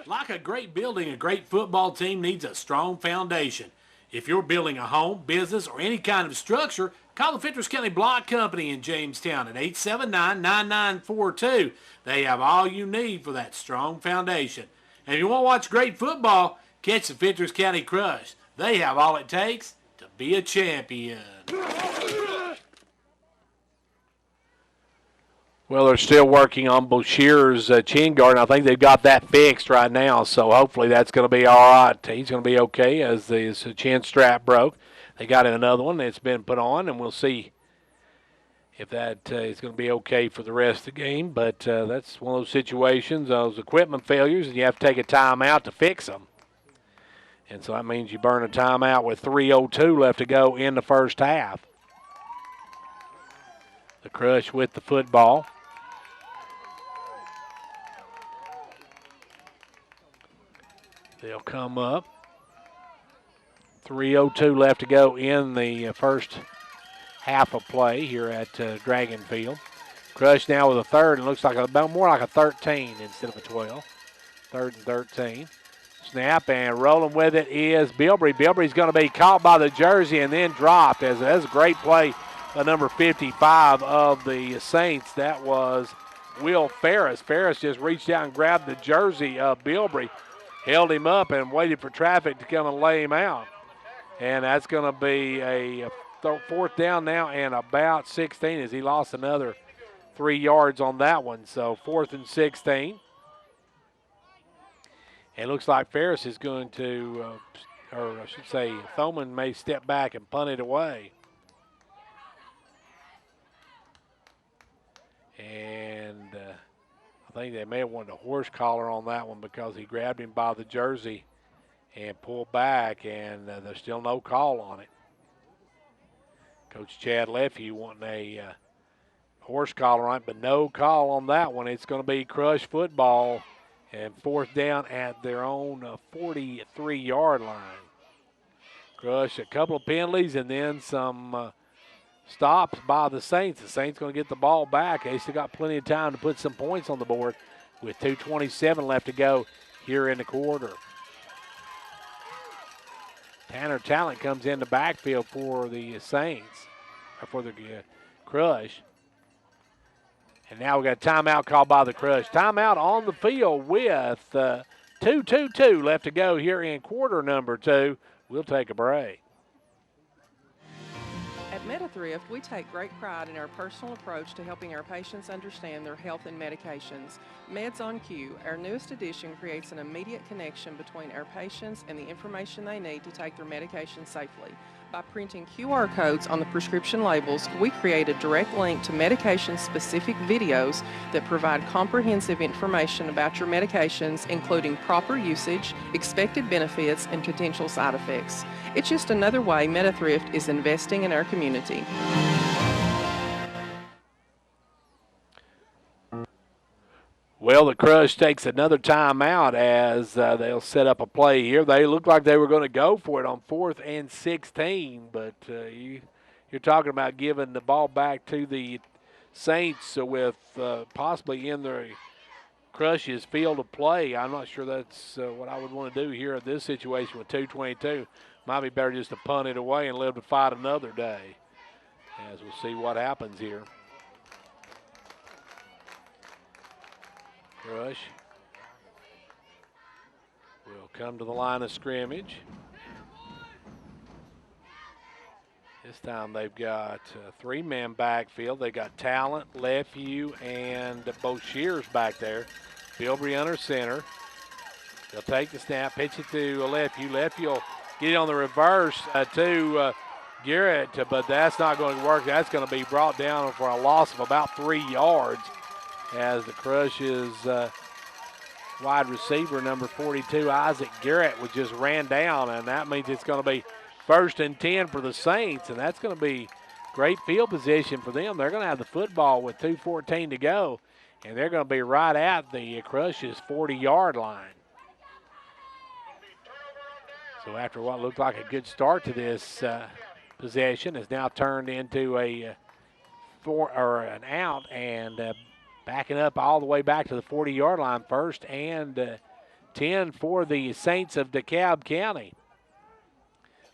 Like a great building, a great football team needs a strong foundation. If you're building a home, business, or any kind of structure, call the Fentress County Block Company in Jamestown at 879-9942. They have all you need for that strong foundation. And if you want to watch great football, catch the Fentress County Crush. They have all it takes to be a champion. Well, they're still working on Boshears' chin guard, and I think they've got that fixed right now, so hopefully that's going to be all right. He's going to be okay as his chin strap broke. They got him another one that's been put on, and we'll see if that is going to be okay for the rest of the game. But that's one of those situations, those equipment failures, and you have to take a timeout to fix them. And so that means you burn a timeout with 3:02 left to go in the first half. The Crush with the football. They'll come up. 3:02 left to go in the first half of play here at Dragon Field. Crush now with a 3rd, and looks like more like a 13 instead of a 12. 3rd and 13. Snap, and rolling with it is Bilbrey. Bilbrey's going to be caught by the jersey and then dropped. That's a great play by number 55 of the Saints. That was Will Ferris. Ferris just reached out and grabbed the jersey of Bilbrey, held him up, and waited for traffic to come and lay him out. And that's going to be a 4th down now and about 16 as he lost another 3 yards on that one. So 4th and 16. It looks like Ferris is going to, or I should say Thoman may step back and punt it away. And I think they may have wanted a horse collar on that one because he grabbed him by the jersey and pulled back, and there's still no call on it. Coach Chad Leffey wanting a horse collar on it, but no call on that one. It's going to be Crush football and 4th down at their own 43-yard line. Crush, a couple of penalties and then some stops by the Saints. The Saints going to get the ball back. They still got plenty of time to put some points on the board with 2:27 left to go here in the quarter. Tanner Talent comes in the backfield for the Saints, or for the Crush. And now we got a timeout called by the Crush. Timeout on the field with 2:22 left to go here in quarter number 2. We'll take a break. At MetaThrift, we take great pride in our personal approach to helping our patients understand their health and medications. Meds on Q, our newest edition, creates an immediate connection between our patients and the information they need to take their medication safely. By printing QR codes on the prescription labels, we create a direct link to medication-specific videos that provide comprehensive information about your medications, including proper usage, expected benefits, and potential side effects. It's just another way MetaThrift is investing in our community. Well, the Crush takes another timeout as they'll set up a play here. They looked like they were going to go for it on 4th and 16, but you're talking about giving the ball back to the Saints with possibly in the Crush's field of play. I'm not sure that's what I would want to do here in this situation with 2:22. Might be better just to punt it away and live to fight another day, as we'll see what happens here. Crush will come to the line of scrimmage. This time they've got a 3-man backfield. They got Talent, Lefevue, and Bo Shears back there. Bilbrey under center. They'll take the snap, pitch it to Lefevue. Lefevue will get it on the reverse to Garrett, but that's not going to work. That's going to be brought down for a loss of about 3 yards, as the Crush's wide receiver, number 42, Isaac Garrett, was just ran down, and that means it's going to be 1st and 10 for the Saints, and that's going to be great field position for them. They're going to have the football with 2:14 to go, and they're going to be right at the Crush's 40-yard line. So after what looked like a good start to this possession, has now turned into an out, and backing up all the way back to the 40-yard line. 1st and 10 for the Saints of DeKalb County.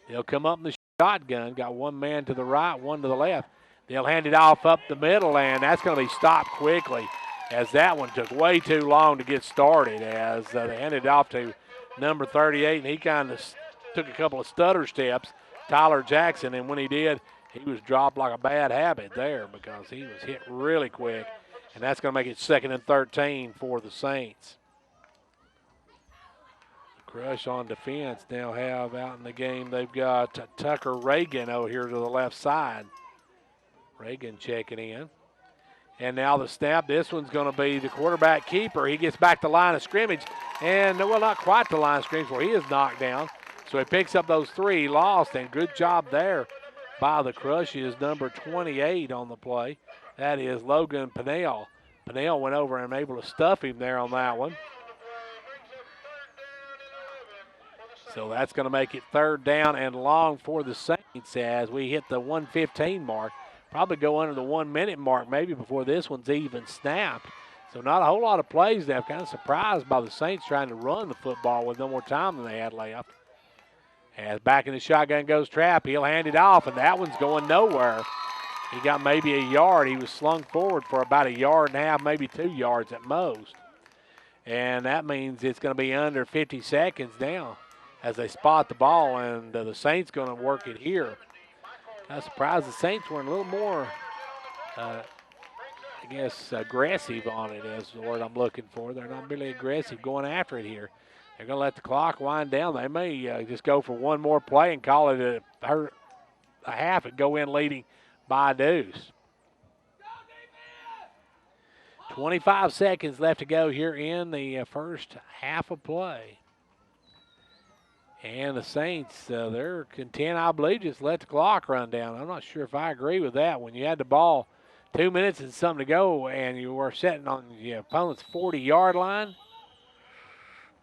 They'll come up in the shotgun. Got one man to the right, one to the left. They'll hand it off up the middle, and that's going to be stopped quickly, as that one took way too long to get started, as they handed it off to number 38, and he kind of took a couple of stutter steps, Tyler Jackson, and when he did, he was dropped like a bad habit there because he was hit really quick. And that's going to make it 2nd and 13 for the Saints. The Crush on defense now have out in the game. They've got Tucker Reagan over here to the left side. Reagan checking in. And now the snap. This one's going to be the quarterback keeper. He gets back to line of scrimmage. And, well, not quite the line of scrimmage where he is knocked down. So he picks up those 3 lost, and good job there by the Crush's number 28 on the play. That is Logan Pennell. Pennell went over and able to stuff him there on that one. So that's going to make it 3rd down and long for the Saints as we hit the 1:15 mark. Probably go under the 1-minute mark maybe before this one's even snapped. So not a whole lot of plays there. I'm kind of surprised by the Saints trying to run the football with no more time than they had left. As back in the shotgun goes Trapp, he'll hand it off, and that one's going nowhere. He got maybe a yard. He was slung forward for about 1.5 yards, maybe 2 yards at most. And that means it's going to be under 50 seconds now as they spot the ball, and the Saints going to work it here. I'm surprised the Saints weren't a little more, aggressive on it is the word I'm looking for. They're not really aggressive going after it here. They're going to let the clock wind down. They may just go for one more play and call it a half and go in leading by a deuce. 25 seconds left to go here in the first half of play. And the Saints, they're content, I believe, just let the clock run down. I'm not sure if I agree with that. When you had the ball 2 minutes and something to go and you were sitting on the opponent's 40-yard line,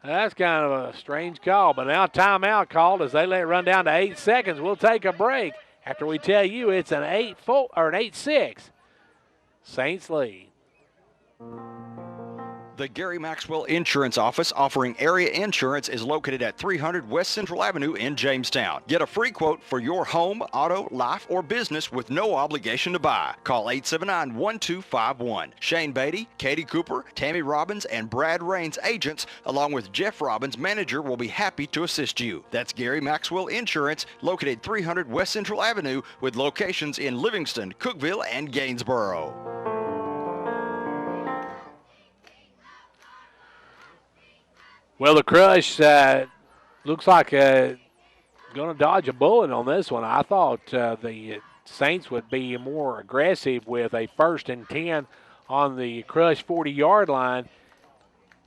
that's kind of a strange call. But now timeout called as they let it run down to 8 seconds. We'll take a break after we tell you it's an 8-6. Saints lead. The Gary Maxwell Insurance Office offering area insurance is located at 300 West Central Avenue in Jamestown. Get a free quote for your home, auto, life, or business with no obligation to buy. Call 879-1251. Shane Beatty, Katie Cooper, Tammy Robbins, and Brad Raines agents, along with Jeff Robbins, manager, will be happy to assist you. That's Gary Maxwell Insurance, located 300 West Central Avenue with locations in Livingston, Cookeville, and Gainsboro. Well, the Crush looks like going to dodge a bullet on this one. I thought the Saints would be more aggressive with a 1st and 10 on the Crush 40-yard line,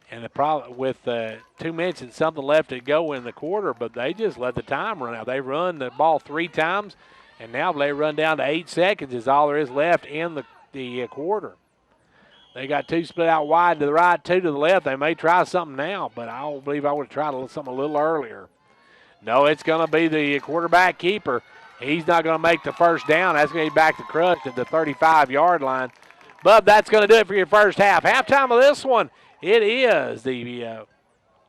and the problem with 2 minutes and something left to go in the quarter, but they just let the time run out. They run the ball 3 times, and now they run down to 8 seconds is all there is left in the quarter. They got two split out wide to the right, two to the left. They may try something now, but I don't believe I would have tried something a little earlier. No, it's going to be the quarterback keeper. He's not going to make the first down. That's going to be back to Crush at the 35-yard line. But that's going to do it for your first half. Halftime of this one, it is the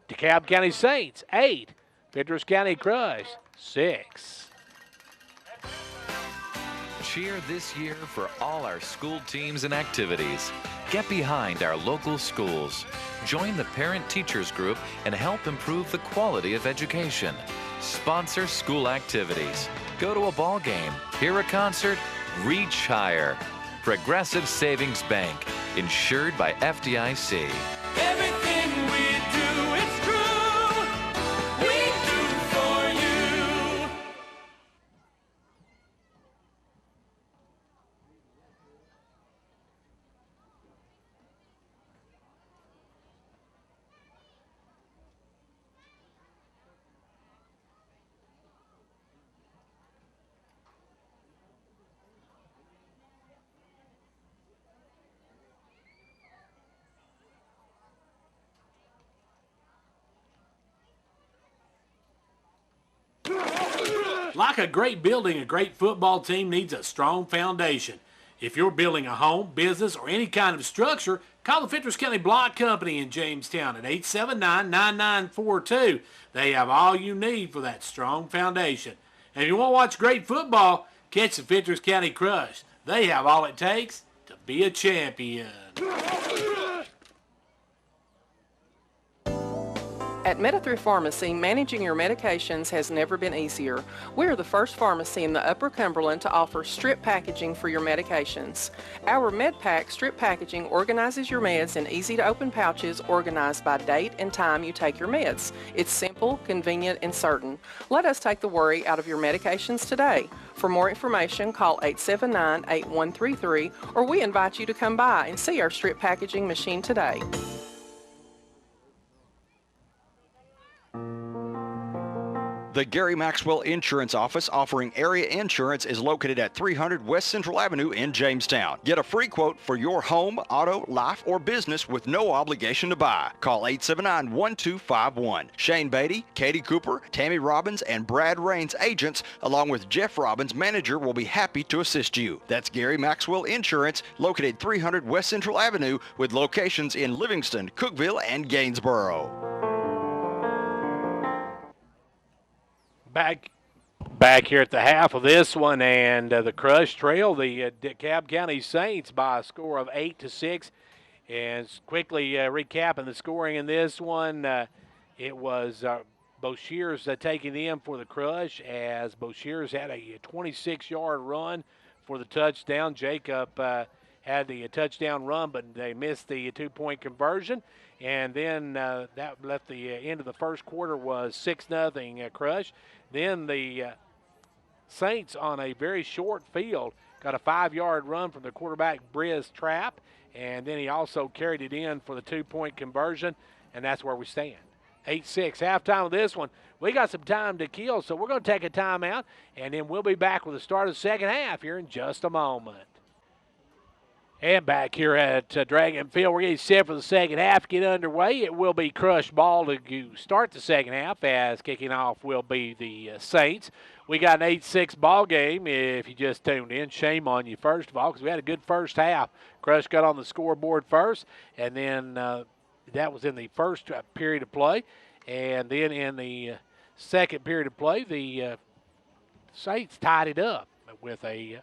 DeKalb County Saints 8, Fentress County Crush 6. Cheer this year for all our school teams and activities. Get behind our local schools. Join the Parent Teachers Group and help improve the quality of education. Sponsor school activities. Go to a ball game, hear a concert, reach higher. Progressive Savings Bank, insured by FDIC. Everything we do, it's true. We do for you. Like a great building, a great football team needs a strong foundation. If you're building a home, business, or any kind of structure, call the Fentress County Block Company in Jamestown at 879-9942. They have all you need for that strong foundation. And if you want to watch great football, catch the Fentress County Crush. They have all it takes to be a champion. At Meta3 Pharmacy, managing your medications has never been easier. We're the first pharmacy in the Upper Cumberland to offer strip packaging for your medications. Our MedPack strip packaging organizes your meds in easy-to-open pouches organized by date and time you take your meds. It's simple, convenient, and certain. Let us take the worry out of your medications today. For more information, call 879-8133, or we invite you to come by and see our strip packaging machine today. The Gary Maxwell Insurance Office offering area insurance is located at 300 West Central Avenue in Jamestown. Get a free quote for your home, auto, life, or business with no obligation to buy. Call 879-1251. Shane Beatty, Katie Cooper, Tammy Robbins, and Brad Rains agents, along with Jeff Robbins, manager, will be happy to assist you. That's Gary Maxwell Insurance, located 300 West Central Avenue with locations in Livingston, Cookeville, and Gainsboro. Back here at the half of this one, and the Crush trail the DeKalb County Saints by a score of 8-6. And quickly recapping the scoring in this one, it was Boshears taking in for the Crush, as Boshears had a 26-yard run for the touchdown. Jacob had the touchdown run, but they missed the two-point conversion. And then that left the end of the first quarter was 6-0 Crush. Then the Saints, on a very short field, got a 5-yard run from the quarterback, Briz Trapp, and then he also carried it in for the two-point conversion, and that's where we stand. 8-6, halftime of this one. We got some time to kill, so we're going to take a timeout, and then we'll be back with the start of the second half here in just a moment. And back here at Dragon Field, we're getting set for the second half to get underway. It will be Crush ball to start the second half, as kicking off will be the Saints. We got an 8-6 ball game. If you just tuned in, shame on you, first of all, because we had a good first half. Crush got on the scoreboard first, and then that was in the first period of play. And then in the second period of play, the Saints tied it up with a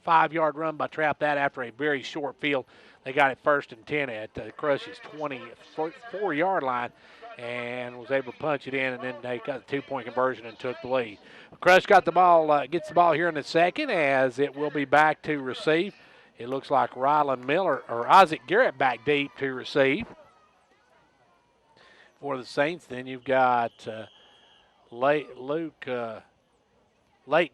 5-yard run by Trapp, that after a very short field. They got it 1st and 10 at Crush's 24-yard line and was able to punch it in, and then they got the 2-point conversion and took the lead. Crush got the ball, gets the ball here in the second, as it will be back to receive. It looks like Rylan Miller or Isaac Garrett back deep to receive for the Saints. Then you've got Lake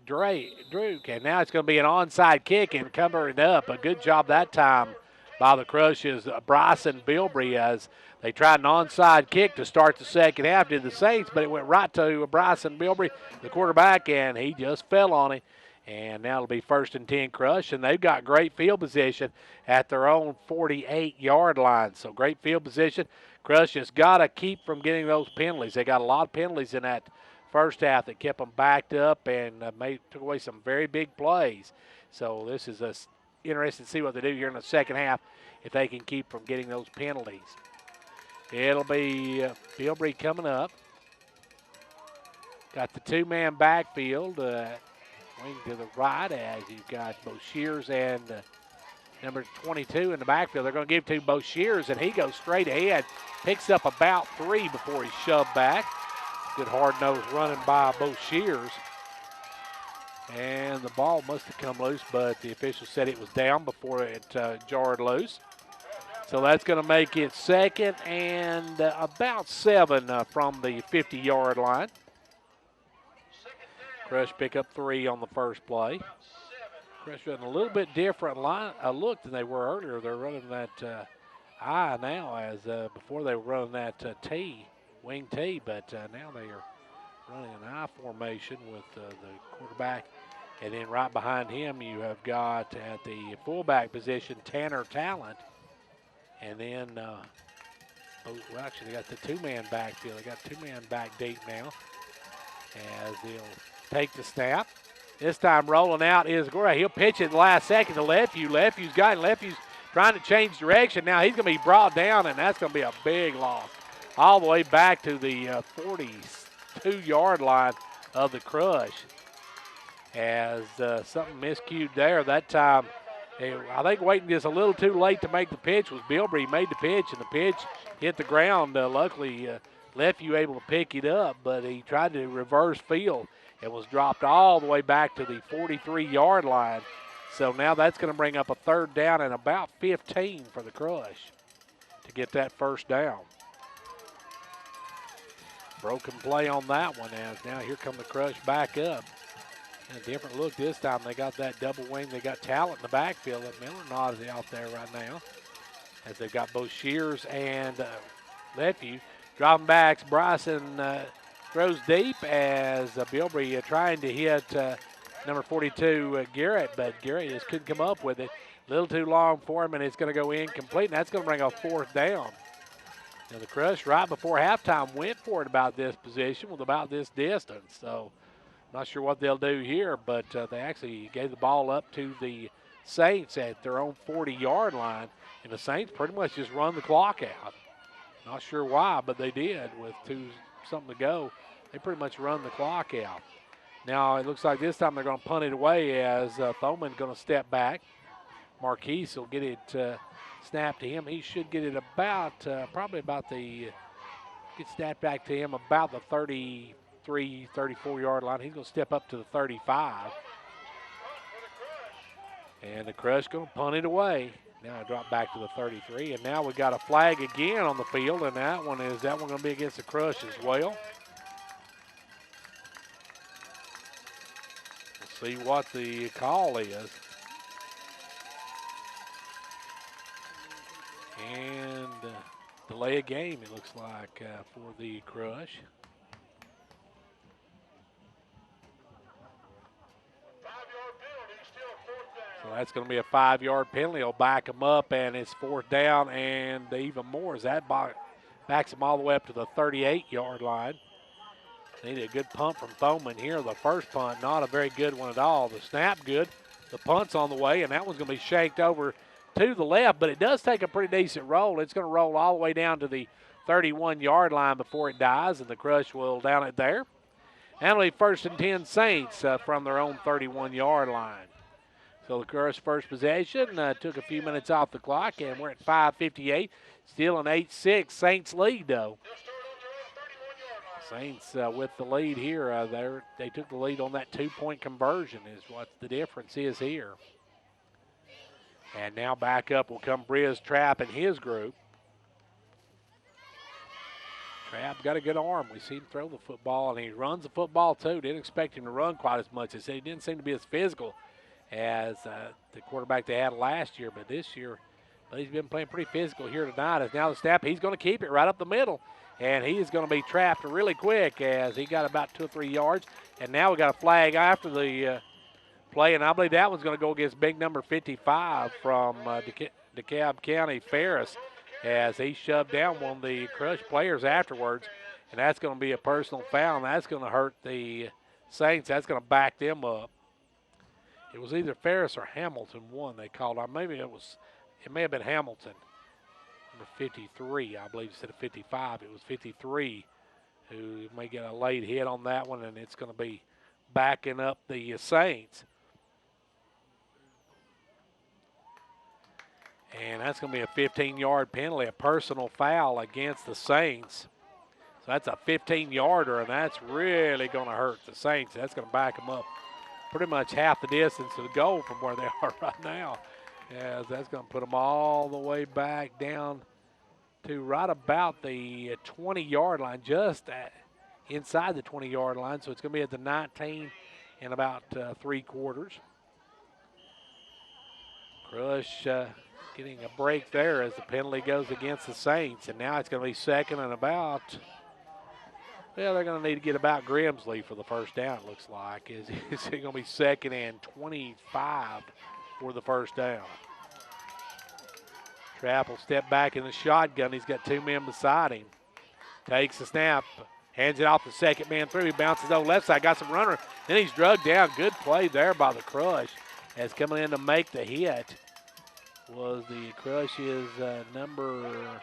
Drake, and now it's going to be an onside kick and covering up. A good job that time by the Crush's Bryson Bilbrey, as they tried an onside kick to start the second half, did the Saints, but it went right to Bryson Bilbrey, the quarterback, and he just fell on it. And now it'll be 1st and 10 Crush, and they've got great field position at their own 48-yard line. So great field position. Crush has got to keep from getting those penalties. They got a lot of penalties in that first half that kept them backed up and took away some very big plays. So this is interesting to see what they do here in the second half if they can keep from getting those penalties. It'll be Bilbrey coming up. Got the two-man backfield. Wing to the right as you've got Bo Shears and number 22 in the backfield. They're going to give to Bo Shears, and he goes straight ahead. Picks up about 3 before he's shoved back. Good hard-nosed running by Bo Shears. And the ball must have come loose, but the official said it was down before it jarred loose. So that's going to make it 2nd and about 7 from the 50-yard line. Crush pick up 3 on the first play. Crush running a little bit different look than they were earlier. They're running that I now as before they were running that T, wing T, but now they are running an I formation with the quarterback. And then right behind him you have got at the fullback position Tanner Talent. And then, actually they got the two-man backfield. They got two-man back deep now as they'll take the snap. This time rolling out is Gore. He'll pitch it the last second to Lefew. Lefew's got it. Lefew's trying to change direction. Now he's going to be brought down, and that's going to be a big loss. All the way back to the 42-yard line of the Crush. As something miscued there that time. I think waiting just a little too late to make the pitch was Bilbrey. Made the pitch, and the pitch hit the ground. Luckily, Lefew able to pick it up, but he tried to reverse field. It was dropped all the way back to the 43-yard line. So now that's going to bring up a 3rd down and about 15 for the Crush to get that first down. Broken play on that one as now here come the Crush back up. And a different look this time. They got that double wing. They got Talent in the backfield. Miller Nod's out there right now as they've got both Shears and Lefew. Dropping backs, Bryson throws deep as Bilbrey trying to hit number 42, Garrett, but Garrett just couldn't come up with it. A little too long for him, and it's going to go incomplete, and that's going to bring a 4th down. Now the Crush right before halftime went for it about this position with about this distance, so not sure what they'll do here, but they actually gave the ball up to the Saints at their own 40-yard line, and the Saints pretty much just run the clock out. Not sure why, but they did with something to go. They pretty much run the clock out. Now it looks like this time they're going to punt it away as Thoman's going to step back. Marquise will get it snapped to him. He should get it about get snapped back to him about the 33, 34-yard line. He's going to step up to the 35. And the Crush going to punt it away. Now I drop back to the 33, and now we got a flag again on the field, and that one going to be against the Crush as well. We'll see what the call is. And delay a game, it looks like, for the Crush. So that's going to be a 5-yard penalty. He'll back them up, and it's 4th down, and even more as that backs them all the way up to the 38-yard line. Needed a good punt from Thoman here. The first punt, not a very good one at all. The snap good. The punt's on the way, and that one's going to be shanked over to the left, but it does take a pretty decent roll. It's going to roll all the way down to the 31-yard line before it dies, and the Crush will down it there. And it'll be 1st and 10 Saints from their own 31-yard line. So the Crush first possession took a few minutes off the clock, and we're at 5:58. Still an 8-6 Saints lead, though. Saints with the lead here. They took the lead on that 2-point conversion is what the difference is here. And now back up will come Briz Trapp and his group. Trapp got a good arm. We see him throw the football, and he runs the football too. Didn't expect him to run quite as much. He didn't seem to be as physical as the quarterback they had last year, but this year, he's been playing pretty physical here tonight. As now the snap, he's going to keep it right up the middle, and he is going to be trapped really quick as he got about 2 or 3 yards. And now we got a flag after the play, and I believe that one's going to go against big number 55 from DeKalb County, Ferris, as he shoved down one of the Crush players afterwards, and that's going to be a personal foul, and that's going to hurt the Saints. That's going to back them up. It was either Ferris or Hamilton one they called on. Maybe it may have been Hamilton, number 53, I believe, instead of 55. It was 53 who may get a late hit on that one, and it's going to be backing up the Saints. And that's going to be a 15-yard penalty, a personal foul against the Saints. So that's a 15-yarder, and that's really going to hurt the Saints. That's going to back them up pretty much half the distance to the goal from where they are right now. As that's going to put them all the way back down to right about the 20-yard line, just inside the 20-yard line. So it's going to be at the 19 and about 3/4. Crush getting a break there as the penalty goes against the Saints. And now it's going to be second and about, well, they're going to need to get about Grimsley for the first down, it looks like. It's going to be second and 25 for the first down. Trapp will step back in the shotgun. He's got two men beside him. Takes the snap, hands it off the second man through. He bounces over left side, got some runner. Then he's drugged down. Good play there by the Crush. As coming in to make the hit was the Crush's number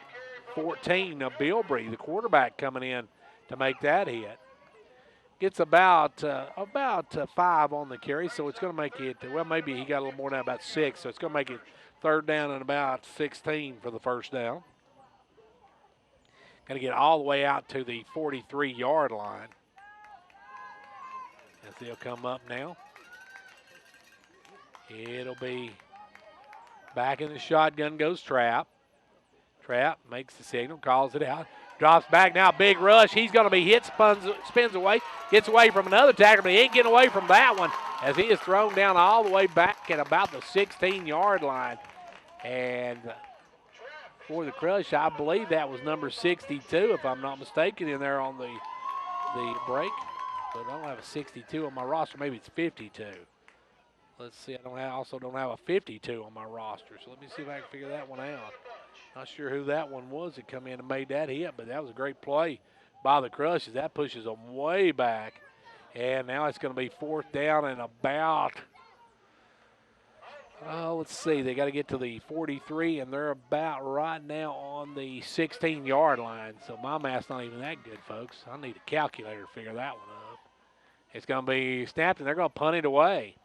14, Bilbrey, the quarterback, coming in to make that hit. Gets about 5 on the carry, so it's going to make it, well, maybe he got a little more than about 6, so it's going to make it third down and about 16 for the first down. Going to get all the way out to the 43-yard line. As they'll come up now. It'll be back in the shotgun goes Trapp. Trapp makes the signal, calls it out. Drops back now, big rush. He's going to be hit, spins away, gets away from another tackler, but he ain't getting away from that one as he is thrown down all the way back at about the 16-yard line. And for the Crush, I believe that was number 62, if I'm not mistaken, in there on the break. But I don't have a 62 on my roster. Maybe it's 52. Let's see. I also don't have a 52 on my roster. So let me see if I can figure that one out. Not sure who that one was that come in and made that hit, but that was a great play by the Crushes. That pushes them way back. And now it's going to be fourth down and about, let's see. They got to get to the 43, and they're about right now on the 16-yard line. So my math's not even that good, folks. I need a calculator to figure that one up. It's going to be snapped, and they're going to punt it away.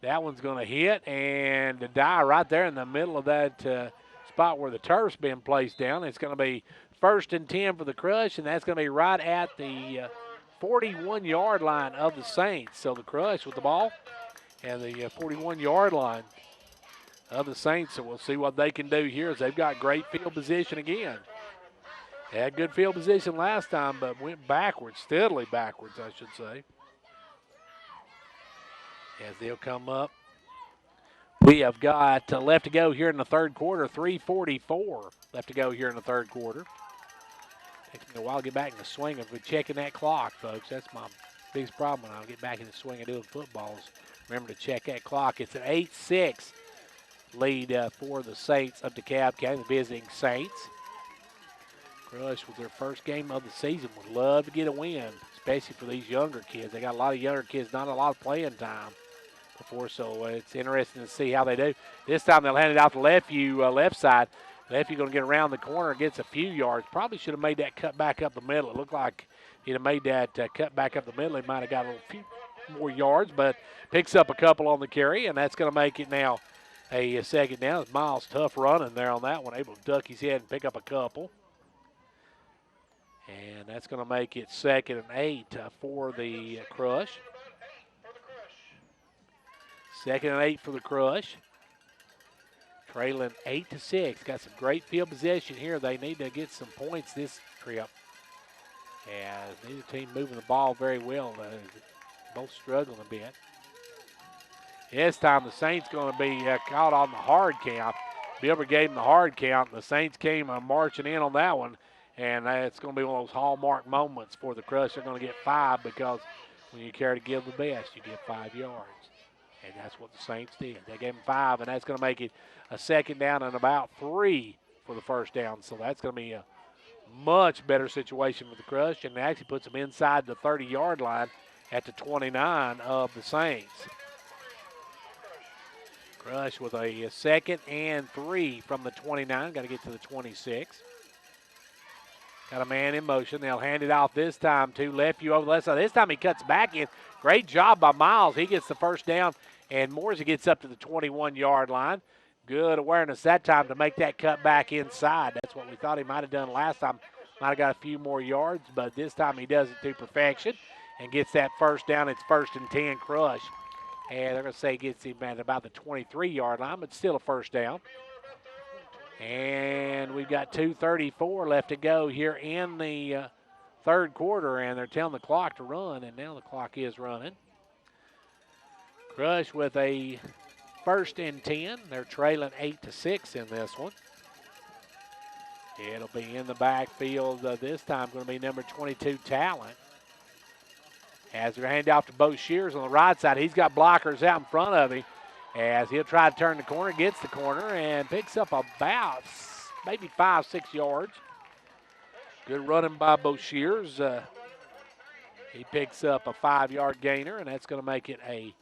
That one's going to hit and die right there in the middle of that spot where the turf's been placed down. It's going to be first and 10 for the Crush, and that's going to be right at the 41-yard line of the Saints. So the Crush with the ball and the 41-yard line of the Saints. So we'll see what they can do here as they've got great field position again. They had good field position last time, but went backwards, steadily backwards, I should say. As they'll come up. We have got left to go here in the third quarter, 3:44 left to go here in the third quarter. Takes me a while to get back in the swing of checking that clock, folks. That's my biggest problem when I get back in the swing of doing footballs. Remember to check that clock. It's an 8-6 lead for the Saints of DeKalb County, the visiting Saints. Crush with their first game of the season would love to get a win, especially for these younger kids. They got a lot of younger kids, not a lot of playing time before, so it's interesting to see how they do. This time they'll hand it out to Lefeview, left side. Lefeview going to get around the corner, gets a few yards. Probably should have made that cut back up the middle. It looked like he'd have made that cut back up the middle. He might have got a few more yards, but picks up a couple on the carry, and that's going to make it now a second down. Miles tough running there on that one, able to duck his head and pick up a couple. And that's going to make it second and 8 for the Crush. Second and 8 for the Crush. Trailing 8-6. Got some great field position here. They need to get some points this trip. As neither team moving the ball very well. Both struggling a bit. This time the Saints going to be caught on the hard count. Bilber gave them the hard count, and the Saints came marching in on that one. And it's going to be one of those hallmark moments for the Crush. They're going to get 5 because when you care to give the best, you get 5 yards. And that's what the Saints did. They gave him 5, and that's going to make it a second down and about 3 for the first down. So that's going to be a much better situation for the Crush, and it actually puts them inside the 30-yard line at the 29 of the Saints. Crush with a second and 3 from the 29. Got to get to the 26. Got a man in motion. They'll hand it off this time to Lefevue over the left side. This time he cuts back in. Great job by Miles. He gets the first down, and Morrissey gets up to the 21-yard line. Good awareness that time to make that cut back inside. That's what we thought he might have done last time. Might have got a few more yards, but this time he does it to perfection and gets that first down. It's 1st and 10 Crush. And they're going to say gets him at about the 23-yard line, but still a first down. And we've got 2:34 left to go here in the third quarter, and they're telling the clock to run, and now the clock is running. Crush with a 1st and 10. They're trailing 8-6 in this one. It'll be in the backfield this time, going to be number 22, Talent. As they hand off to Bo Shears on the right side, he's got blockers out in front of him. As he'll try to turn the corner, gets the corner, and picks up about maybe 5-6 yards. Good running by Bo Shears. He picks up a 5-yard gainer, and that's going to make it a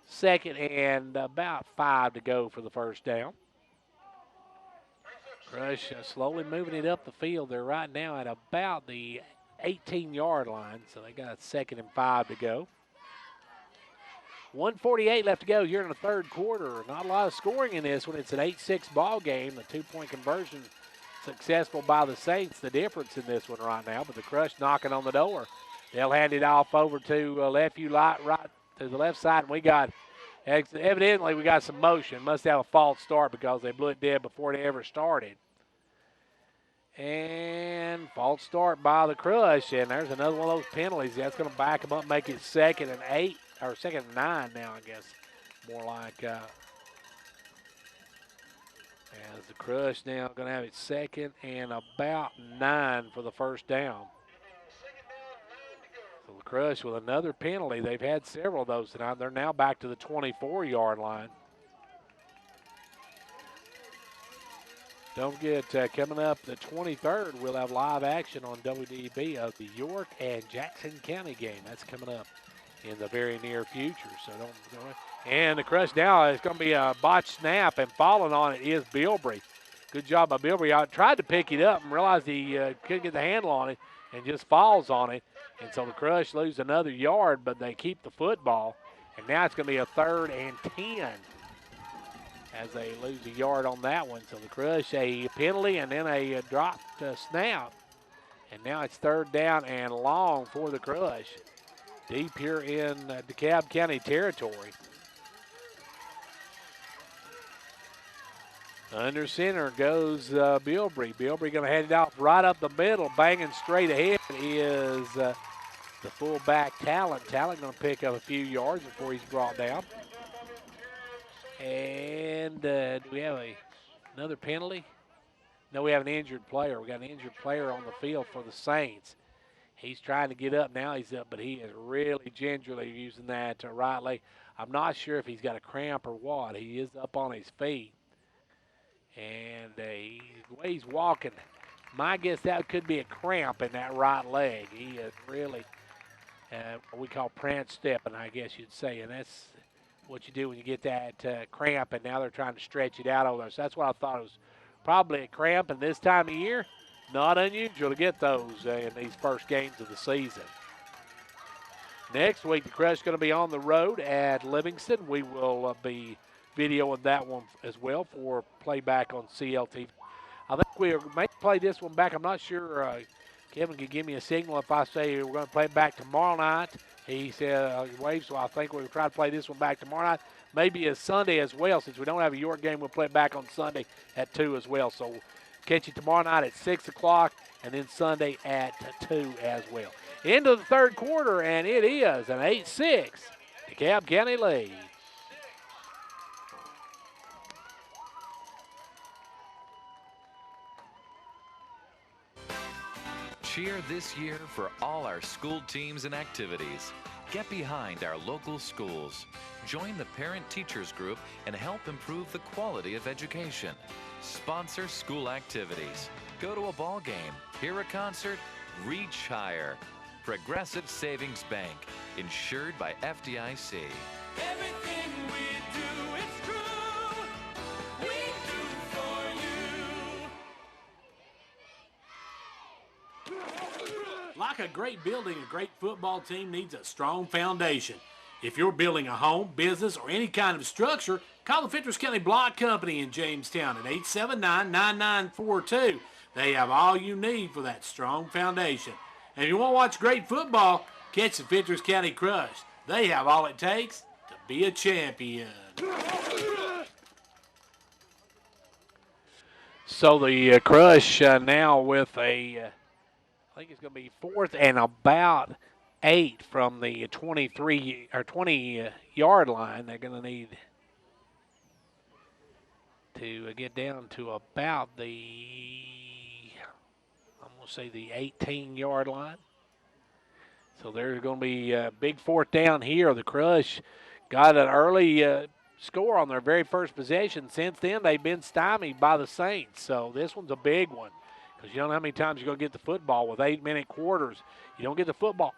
second and about 5 to go for the first down. Crush slowly moving it up the field. They're right now at about the 18-yard line, so they got a 2nd and 5 to go. 1:48 left to go here in the third quarter. Not a lot of scoring in this one. It's an 8-6 ball game. The 2-point conversion successful by the Saints. The difference in this one right now, but the Crush knocking on the door. They'll hand it off over to Lefevue right to the left side, and we got evidently we got some motion. Must have a false start because they blew it dead before they ever started. And false start by the Crush, and there's another one of those penalties. That's going to back them up, make it 2nd and 8, or 2nd and 9 now, I guess. More like, as the Crush now going to have it 2nd and about 9 for the first down. So the Crush with another penalty. They've had several of those tonight. They're now back to the 24-yard line. Don't forget, coming up the 23rd, we'll have live action on WDB of the York and Jackson County game. That's coming up in the very near future. So don't. And the Crush now is going to be a botched snap, and falling on it is Bilbrey. Good job by Bilbrey. I tried to pick it up and realized he couldn't get the handle on it and just falls on it. And so the Crush lose another yard, but they keep the football. And now it's going to be a 3rd and 10. As they lose a yard on that one. So the Crush, a penalty and then a dropped snap. And now it's 3rd down and long for the Crush. Deep here in DeKalb County territory. Under center goes Bilbrey. Bilbrey going to hand it off right up the middle. Banging straight ahead is the fullback Talent. Talent going to pick up a few yards before he's brought down. And do we have another penalty? No, we have an injured player. We got an injured player on the field for the Saints. He's trying to get up now. He's up, but he is really gingerly using that right leg. I'm not sure if he's got a cramp or what. He is up on his feet. And the way he's walking, my guess that could be a cramp in that right leg. He is really what we call prance stepping, I guess you'd say. And that's what you do when you get that cramp, and now they're trying to stretch it out over there. So that's what I thought. It was probably a cramp, and this time of year, not unusual to get those in these first games of the season. Next week, the Crush is going to be on the road at Livingston. We will be videoing that one as well for playback on CLT. I think we may play this one back. I'm not sure. Kevin can give me a signal if I say we're going to play it back tomorrow night. He said waves, so I think we'll try to play this one back tomorrow night. Maybe a Sunday as well. Since we don't have a York game, we'll play it back on Sunday at 2 as well. So catch you tomorrow night at 6 o'clock and then Sunday at 2 as well. Into the third quarter, and it is an 8-6 DeKalb County lead. Cheer this year for all our school teams and activities. Get behind our local schools. Join the parent-teachers group and help improve the quality of education. Sponsor school activities. Go to a ball game, hear a concert, reach higher. Progressive Savings Bank, insured by FDIC. Everything we do, it's true. We do for you. Like a great building, a great football team needs a strong foundation. If you're building a home, business, or any kind of structure, call the Fentress County Block Company in Jamestown at 879-9942. They have all you need for that strong foundation. And if you want to watch great football, catch the Fentress County Crush. They have all it takes to be a champion. So the Crush now with a, I think it's going to be 4th and about 8 from the 23 or 20 yard line. They're going to need to get down to about the, I'm going to say the 18-yard line. So there's going to be a big 4th down here. The Crush got an early score on their very first possession. Since then, they've been stymied by the Saints. So this one's a big one because you don't know how many times you're going to get the football with 8-minute quarters. You don't get the football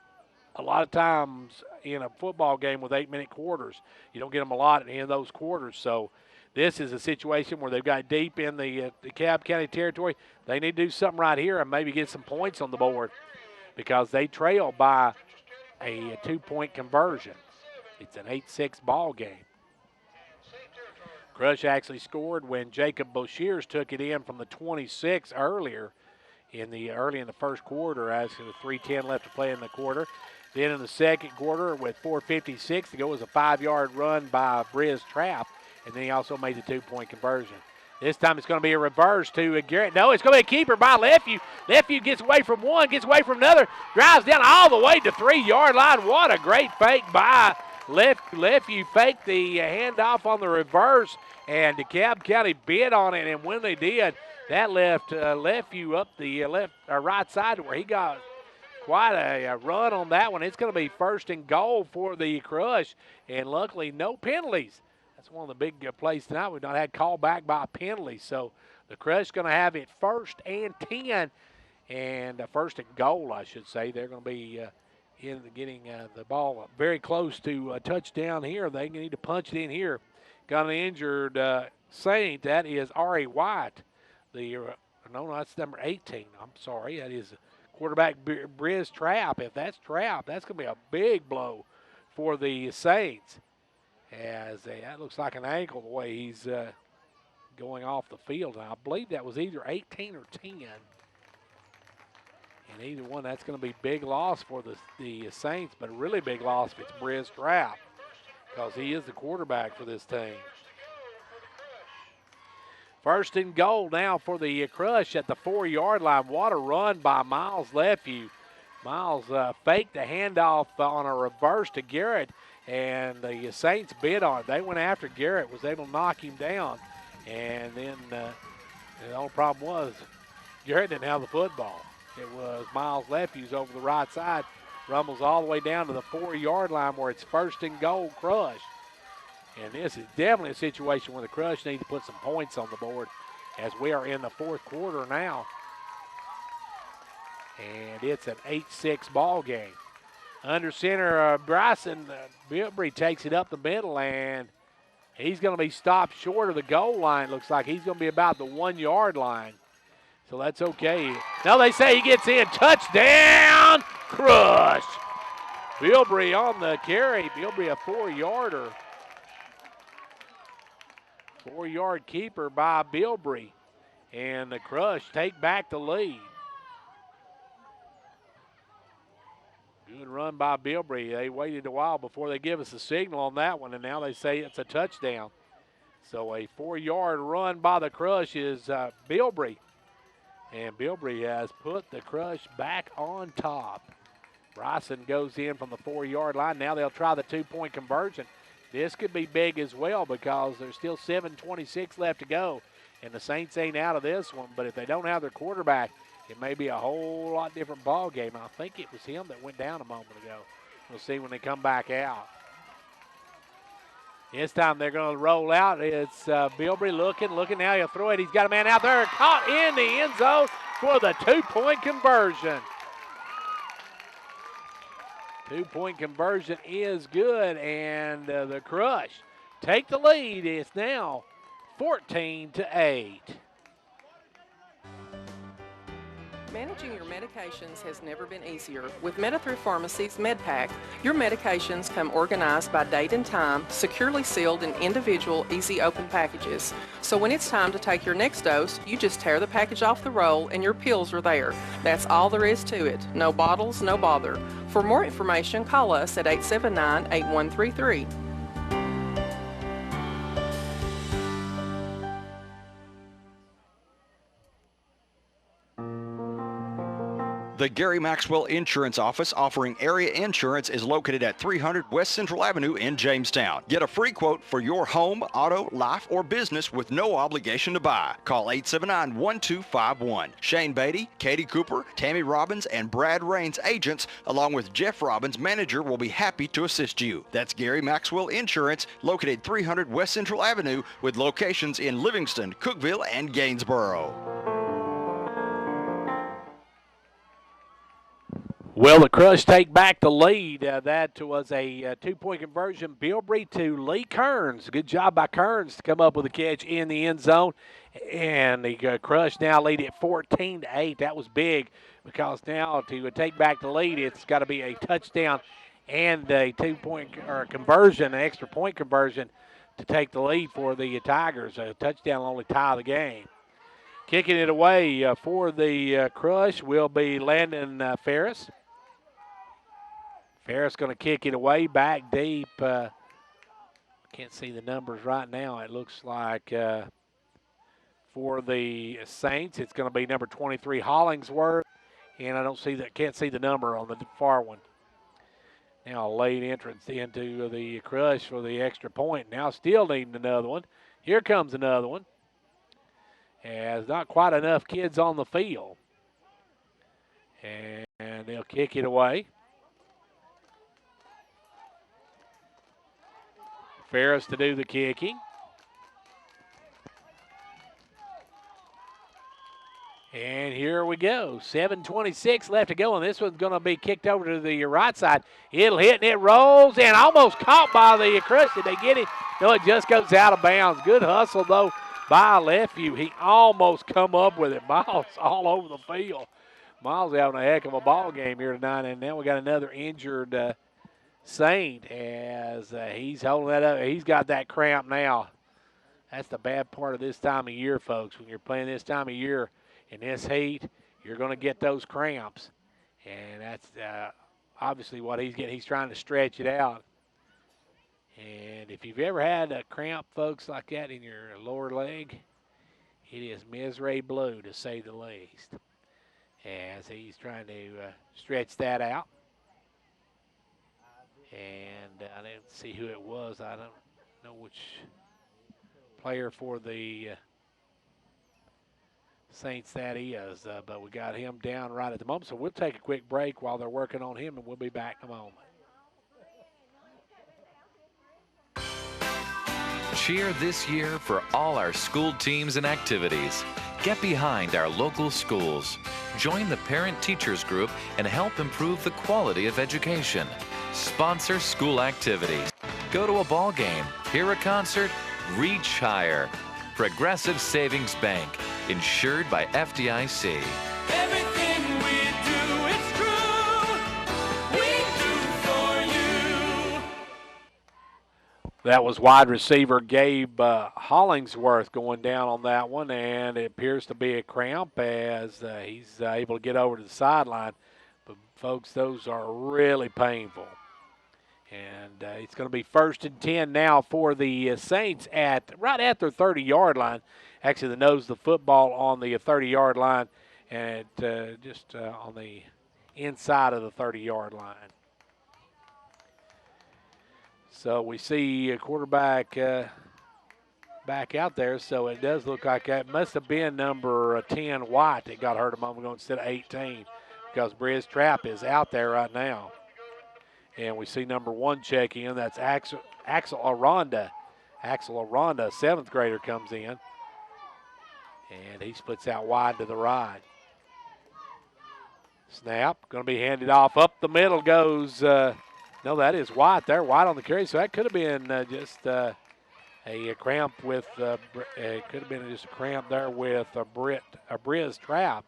a lot of times in a football game with 8-minute quarters. You don't get them a lot in those quarters. So this is a situation where they've got deep in the DeKalb County territory. They need to do something right here and maybe get some points on the board because they trail by a 2-point conversion. It's an 8-6 ball game. Crush actually scored when Jacob Boshears took it in from the 26 earlier in the first quarter as with 3:10 left to play in the quarter. Then in the second quarter with 4:56 to go was a 5-yard run by Briz Trapp, and then he also made the 2-point conversion. This time it's going to be a reverse to Garrett. No, it's going to be a keeper by Lefevue. Lefevue gets away from one, gets away from another, drives down all the way to 3-yard line. What a great fake by Lefevue. Faked the handoff on the reverse, and DeKalb County bid on it, and when they did, that left Lefevue up the right side where he got quite a run on that one. It's going to be 1st and goal for the Crush, and luckily no penalties. That's one of the big plays tonight. We've not had call back by a penalty. So the Crush going to have it 1st and 10, and 1st and goal, I should say. They're going to be getting the ball very close to a touchdown here. They need to punch it in here. Got an injured Saint. That is R.A. White. No, that's number 18. I'm sorry. That is quarterback Briz Trapp. If that's Trapp, that's going to be a big blow for the Saints. That looks like an ankle the way he's going off the field. And I believe that was either 18 or 10. And either one, that's going to be big loss for the Saints, but a really big loss if it's Briz Trapp because he is the quarterback for this team. 1st and goal now for the Crush at the 4-yard line. What a run by Miles Lefevue. Miles faked the handoff on a reverse to Garrett, and the Saints bid on it. They went after Garrett, was able to knock him down, and then the only problem was Garrett didn't have the football. It was Miles Lefue's over the right side, rumbles all the way down to the 4-yard line where it's 1st and goal Crush. And this is definitely a situation where the Crush need to put some points on the board as we are in the 4th quarter now. And it's an 8-6 ball game. Under center, Bryson Bilbrey takes it up the middle, and he's going to be stopped short of the goal line. Looks like he's going to be about the 1-yard line. So that's okay. Now they say he gets in. Touchdown, Crush. Bilbrey on the carry. Bilbrey a 4-yarder. 4-yard keeper by Bilbrey. And the Crush take back the lead. Good run by Bilbrey. They waited a while before they give us a signal on that one, and now they say it's a touchdown. So a 4-yard run by the Crush is Bilbrey. And Bilbrey has put the Crush back on top. Bryson goes in from the 4-yard line. Now they'll try the 2-point conversion. This could be big as well because there's still 7:26 left to go. And the Saints ain't out of this one. But if they don't have their quarterback, it may be a whole lot different ball game. I think it was him that went down a moment ago. We'll see when they come back out. This time they're going to roll out. It's Bilbrey looking now. He'll throw it. He's got a man out there. Caught in the end zone for the two-point conversion. Two-point conversion is good, and the Crush take the lead. It's now 14-8. Managing your medications has never been easier. With Meta-Through Pharmacy's MedPack, your medications come organized by date and time, securely sealed in individual, easy open packages. So when it's time to take your next dose, you just tear the package off the roll and your pills are there. That's all there is to it. No bottles, no bother. For more information, call us at 879-8133. The Gary Maxwell Insurance Office offering area insurance is located at 300 West Central Avenue in Jamestown. Get a free quote for your home, auto, life, or business with no obligation to buy. Call 879-1251. Shane Beatty, Katie Cooper, Tammy Robbins, and Brad Raines agents, along with Jeff Robbins, manager, will be happy to assist you. That's Gary Maxwell Insurance, located 300 West Central Avenue with locations in Livingston, Cookeville, and Gainsboro. Well, the Crush take back the lead. That was a two-point conversion. Bilbrey to Lee Kearns. Good job by Kearns to come up with a catch in the end zone. And the Crush now lead at 14-8. That was big because now to take back the lead, it's got to be a touchdown and a two-point or conversion, an extra point conversion to take the lead for the Tigers. A touchdown will only tie the game. Kicking it away for the Crush will be Landon Ferris. Ferris going to kick it away back deep. Can't see the numbers right now. It looks like for the Saints, it's going to be number 23 Hollingsworth, and I don't see that. Can't see the number on the far one. Now a late entrance into the Crush for the extra point. Now still needing another one. Here comes another one. There's not quite enough kids on the field, and they'll kick it away. Ferris to do the kicking. And here we go. 7:26 left to go, and this one's going to be kicked over to the right side. It'll hit, and it rolls, and almost caught by the Crush. Did they get it? No, it just goes out of bounds. Good hustle, though, by Lefevue. He almost come up with it. Miles all over the field. Miles having a heck of a ball game here tonight, and now we got another injured Saint as he's holding that up. He's got that cramp now. That's the bad part of this time of year, folks. When you're playing this time of year in this heat, you're going to get those cramps. And that's obviously what he's getting. He's trying to stretch it out. And if you've ever had a cramp, folks, like that in your lower leg, it is misery blue, to say the least, as he's trying to stretch that out. And I didn't see who it was. I don't know which player for the Saints that is, but we got him down right at the moment. So we'll take a quick break while they're working on him, and we'll be back in a moment. Cheer this year for all our school teams and activities. Get behind our local schools. Join the Parent Teachers Group and help improve the quality of education. Sponsor school activities. Go to a ball game, hear a concert, reach higher. Progressive Savings Bank, insured by FDIC. Everything we do, it's true. We do for you. That was wide receiver Gabe Hollingsworth going down on that one, and it appears to be a cramp as he's able to get over to the sideline. But, folks, those are really painful. And it's going to be 1st and 10 now for the Saints right at their 30-yard line. Actually, the nose of the football on the 30-yard line, and just on the inside of the 30-yard line. So we see a quarterback back out there, so it does look like that must have been number 10, White, that got hurt a moment ago instead of 18, because Briz Trapp is out there right now. And we see number 1 check in. That's Axel Aranda. Axel Aranda, 7th grader, comes in. And he splits out wide to the right. Snap, going to be handed off. Up the middle goes, no, that is White there. White on the carry. So that could have been just a cramp with, it could have been just a cramp there with a Briz Trap,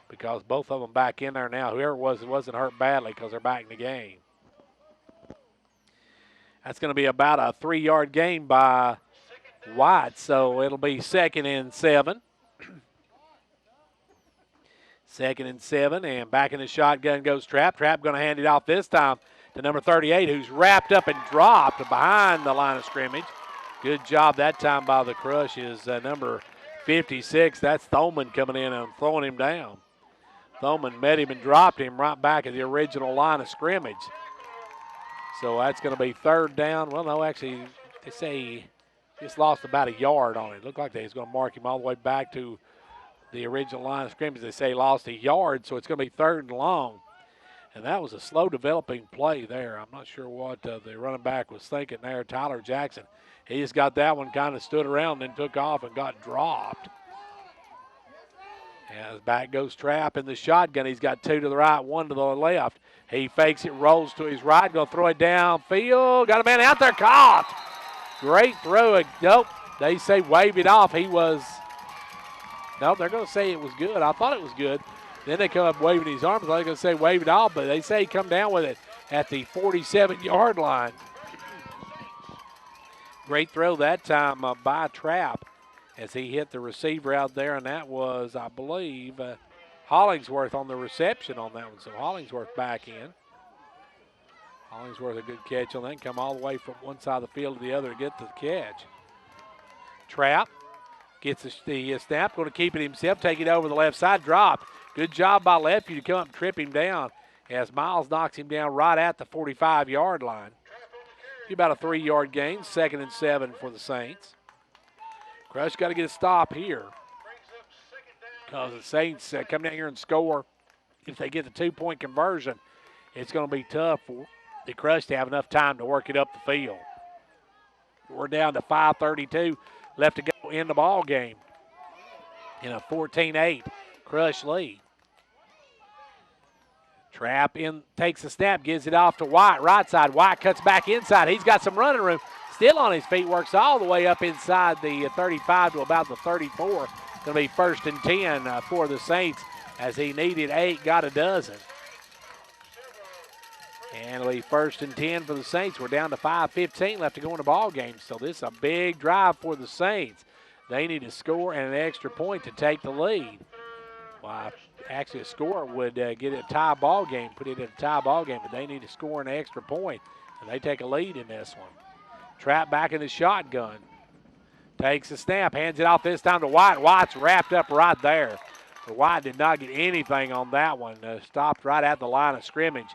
because both of them back in there now. Whoever it wasn't hurt badly because they're back in the game. That's going to be about a 3-yard gain by White, so it'll be 2nd and 7. 2nd and 7, and back in the shotgun goes Trap. Trap going to hand it off this time to number 38, who's wrapped up and dropped behind the line of scrimmage. Good job that time by the Crush is number 56. That's Thoman coming in and throwing him down. Thoman met him and dropped him right back at the original line of scrimmage. So that's going to be 3rd down. Well, no, actually, they say he just lost about a yard on it. Looked like they was going to mark him all the way back to the original line of scrimmage. They say he lost a yard, so it's going to be 3rd and long. And that was a slow developing play there. I'm not sure what the running back was thinking there. Tyler Jackson, he just got that one, kind of stood around, then took off and got dropped. As back goes Trap in the shotgun. He's got 2 to the right, 1 to the left. He fakes it, rolls to his right, going to throw it downfield. Got a man out there, caught. Great throw. Nope, they say wave it off. Nope, they're going to say it was good. I thought it was good. Then they come up waving his arms. They're going to say wave it off, but they say he come down with it at the 47-yard line. Great throw that time by Trap as he hit the receiver out there, and that was, I believe, Hollingsworth on the reception on that one. So Hollingsworth back in. Hollingsworth a good catch on that, and come all the way from one side of the field to the other to get the catch. Trap gets the snap, going to keep it himself, take it over the left side, drop. Good job by Lefty to come up and trip him down as Miles knocks him down right at the 45-yard line. About a 3-yard gain, 2nd and 7 for the Saints. Crush got to get a stop here because the Saints come down here and score. If they get the 2-point conversion, it's going to be tough for the Crush to have enough time to work it up the field. We're down to 5:32 left to go in the ball game in a 14-8 Crush lead. Trap in, takes the snap, gives it off to White, right side. White cuts back inside. He's got some running room. Still on his feet, works all the way up inside the 35 to about the 34. Going to be 1st and 10 for the Saints as he needed 8, got a dozen. And it'll be 1st and 10 for the Saints. We're down to 5:15 left to go in the ball game. So this is a big drive for the Saints. They need to score and an extra point to take the lead. Well, actually a score would get it a tie ball game, put it in a tie ball game, but they need to score an extra point, and they take a lead in this one. Trap back in the shotgun. Takes the snap, hands it off this time to White. White's wrapped up right there. But White did not get anything on that one. Stopped right at the line of scrimmage.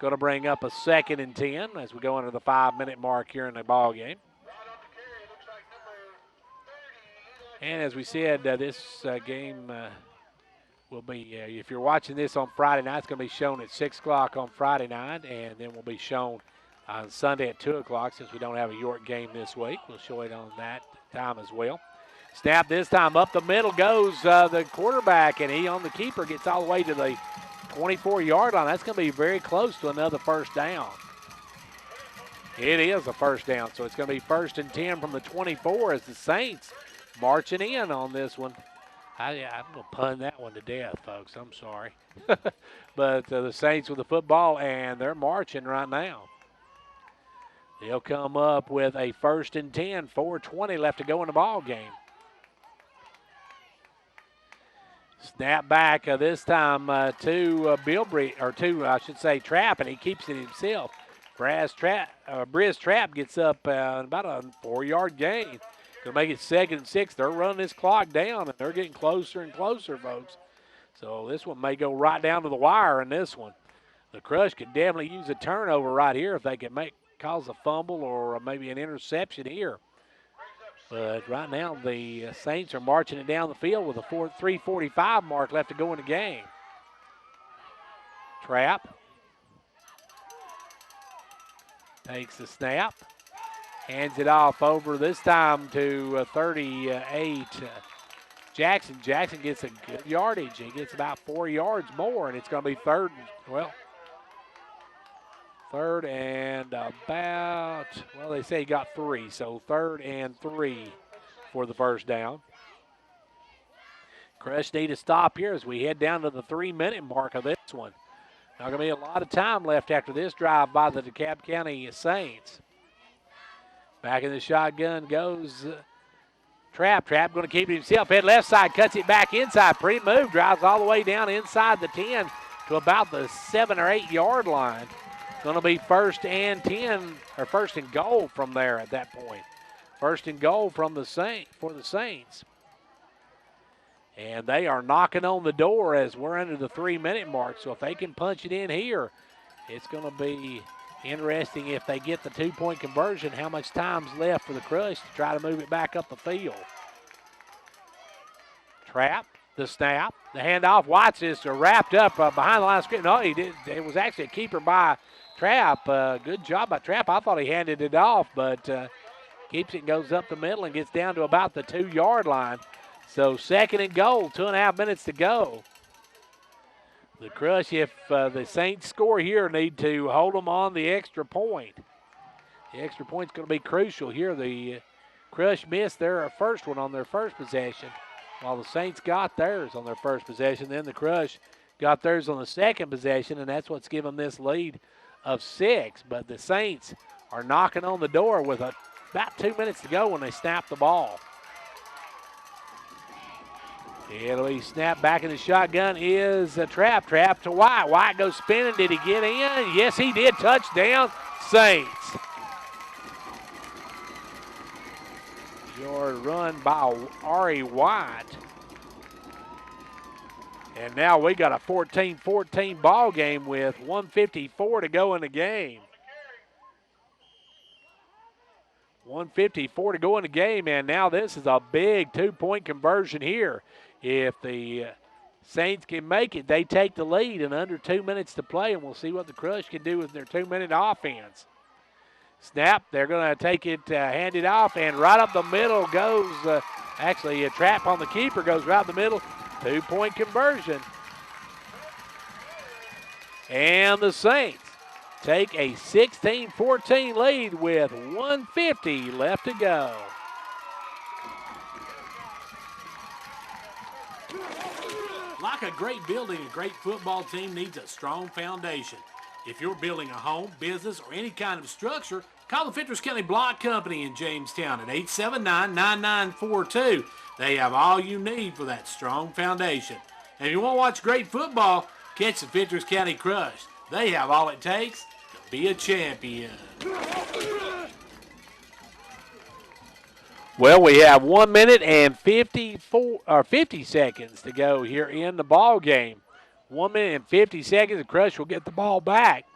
Going to bring up a 2nd and 10 as we go into the 5-minute mark here in the ball game. And as we said, this game will be, if you're watching this on Friday night, it's going to be shown at 6 o'clock on Friday night, and then will be shown on Sunday at 2 o'clock since we don't have a York game this week. We'll show it on that time as well. Snap this time up the middle goes the quarterback, and he on the keeper gets all the way to the 24-yard line. That's going to be very close to another 1st down. It is a 1st down, so it's going to be 1st and 10 from the 24 as the Saints marching in on this one. I'm going to pun that one to death, folks. I'm sorry. But the Saints with the football, and they're marching right now. They'll come up with a 1st and 10, 4:20 left to go in the ball game. Snap back this time to Trap, and he keeps it himself. Briz Trap gets up about a 4-yard gain. Going to make it 2nd and 6. They're running this clock down, and they're getting closer and closer, folks. So this one may go right down to the wire in this one. The Crush could definitely use a turnover right here if they can cause a fumble or maybe an interception here. But right now the Saints are marching it down the field with a 3:45 mark left to go in the game. Trap Takes the snap. Hands it off over this time to 38. Jackson. Jackson gets a good yardage. He gets about 4 yards more, and it's going to be third and about, well, they say he got 3, so 3rd and 3 for the first down. Crush need to stop here as we head down to the 3-minute mark of this one. Not going to be a lot of time left after this drive by the DeKalb County Saints. Back in the shotgun goes Trap. Trap going to keep it himself. Head left side, cuts it back inside. Pretty move, drives all the way down inside the 10 to about the 7 or 8 yard line. Going to be 1st and 10, or 1st and goal from there at that point. 1st and goal from the Saints. And they are knocking on the door as we're under the 3-minute mark. So if they can punch it in here, it's going to be interesting if they get the 2-point conversion, how much time's left for the Crush to try to move it back up the field. Trap, the snap, the handoff. Watts is wrapped up behind the line of scrimmage. No, he did. It was actually a keeper by Trap. Good job by Trap. I thought he handed it off, but keeps it and goes up the middle and gets down to about the 2 yard line. So 2nd and goal, 2.5 minutes to go. The Crush, if the Saints score here, need to hold them on the extra point. The extra point's going to be crucial here. The Crush missed their first one on their first possession, while the Saints got theirs on their first possession. Then the Crush got theirs on the second possession, and that's what's given this lead of 6. But the Saints are knocking on the door with about 2 minutes to go when they snap the ball. It'll be snapped back in the shotgun is a Trap. Trap to White. White goes spinning. Did he get in? Yes, he did. Touchdown, Saints. Your run by Ari White. And now we got a 14-14 ball game with 1:54 to go in the game. 1:54 to go in the game, and now this is a big 2-point conversion here. If the Saints can make it, they take the lead in under 2 minutes to play, and we'll see what the Crush can do with their 2-minute offense. Snap, they're going to take it, hand it off, and right up the middle goes, actually a Trap on the keeper, goes right up the middle. 2-point conversion. And the Saints take a 16-14 lead with 1:50 left to go. Like a great building, a great football team needs a strong foundation. If you're building a home, business, or any kind of structure, call the Fentress County Block Company in Jamestown at 879-9942. They have all you need for that strong foundation. And if you want to watch great football, catch the Fentress County Crush. They have all it takes to be a champion. Well, we have 1 minute and 50 seconds to go here in the ball game. 1 minute and 50 seconds. The Crush will get the ball back.